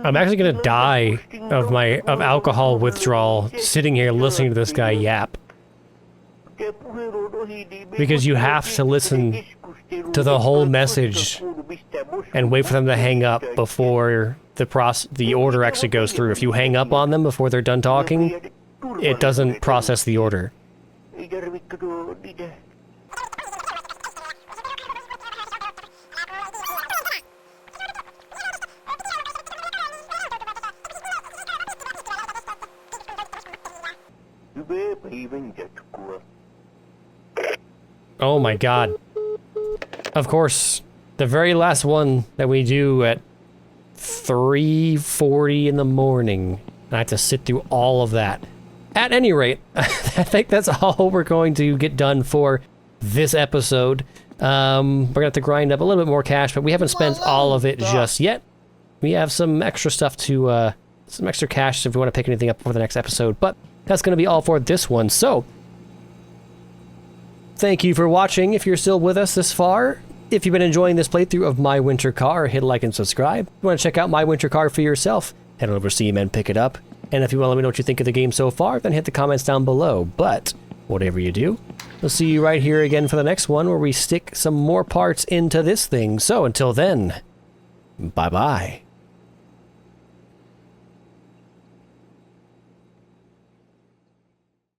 I'm actually gonna die of alcohol withdrawal sitting here listening to this guy yap. Because you have to listen to the whole message and wait for them to hang up before the order actually goes through. If you hang up on them before they're done talking, it doesn't process the order. Oh my god. Of course, the very last one that we do at 3:40 in the morning. I have to sit through all of that. At any rate, I think that's all we're going to get done for this episode. We're gonna have to grind up a little bit more cash, but we haven't spent all of it just yet. We have some extra stuff to, some extra cash if we want to pick anything up for the next episode, but that's gonna be all for this one. So, thank you for watching if you're still with us this far. If you've been enjoying this playthrough of My Winter Car, hit like and subscribe. If you want to check out My Winter Car for yourself, head over to Steam and pick it up. And if you want to let me know what you think of the game so far, then hit the comments down below. But whatever you do, we'll see you right here again for the next one where we stick some more parts into this thing. So until then, bye-bye.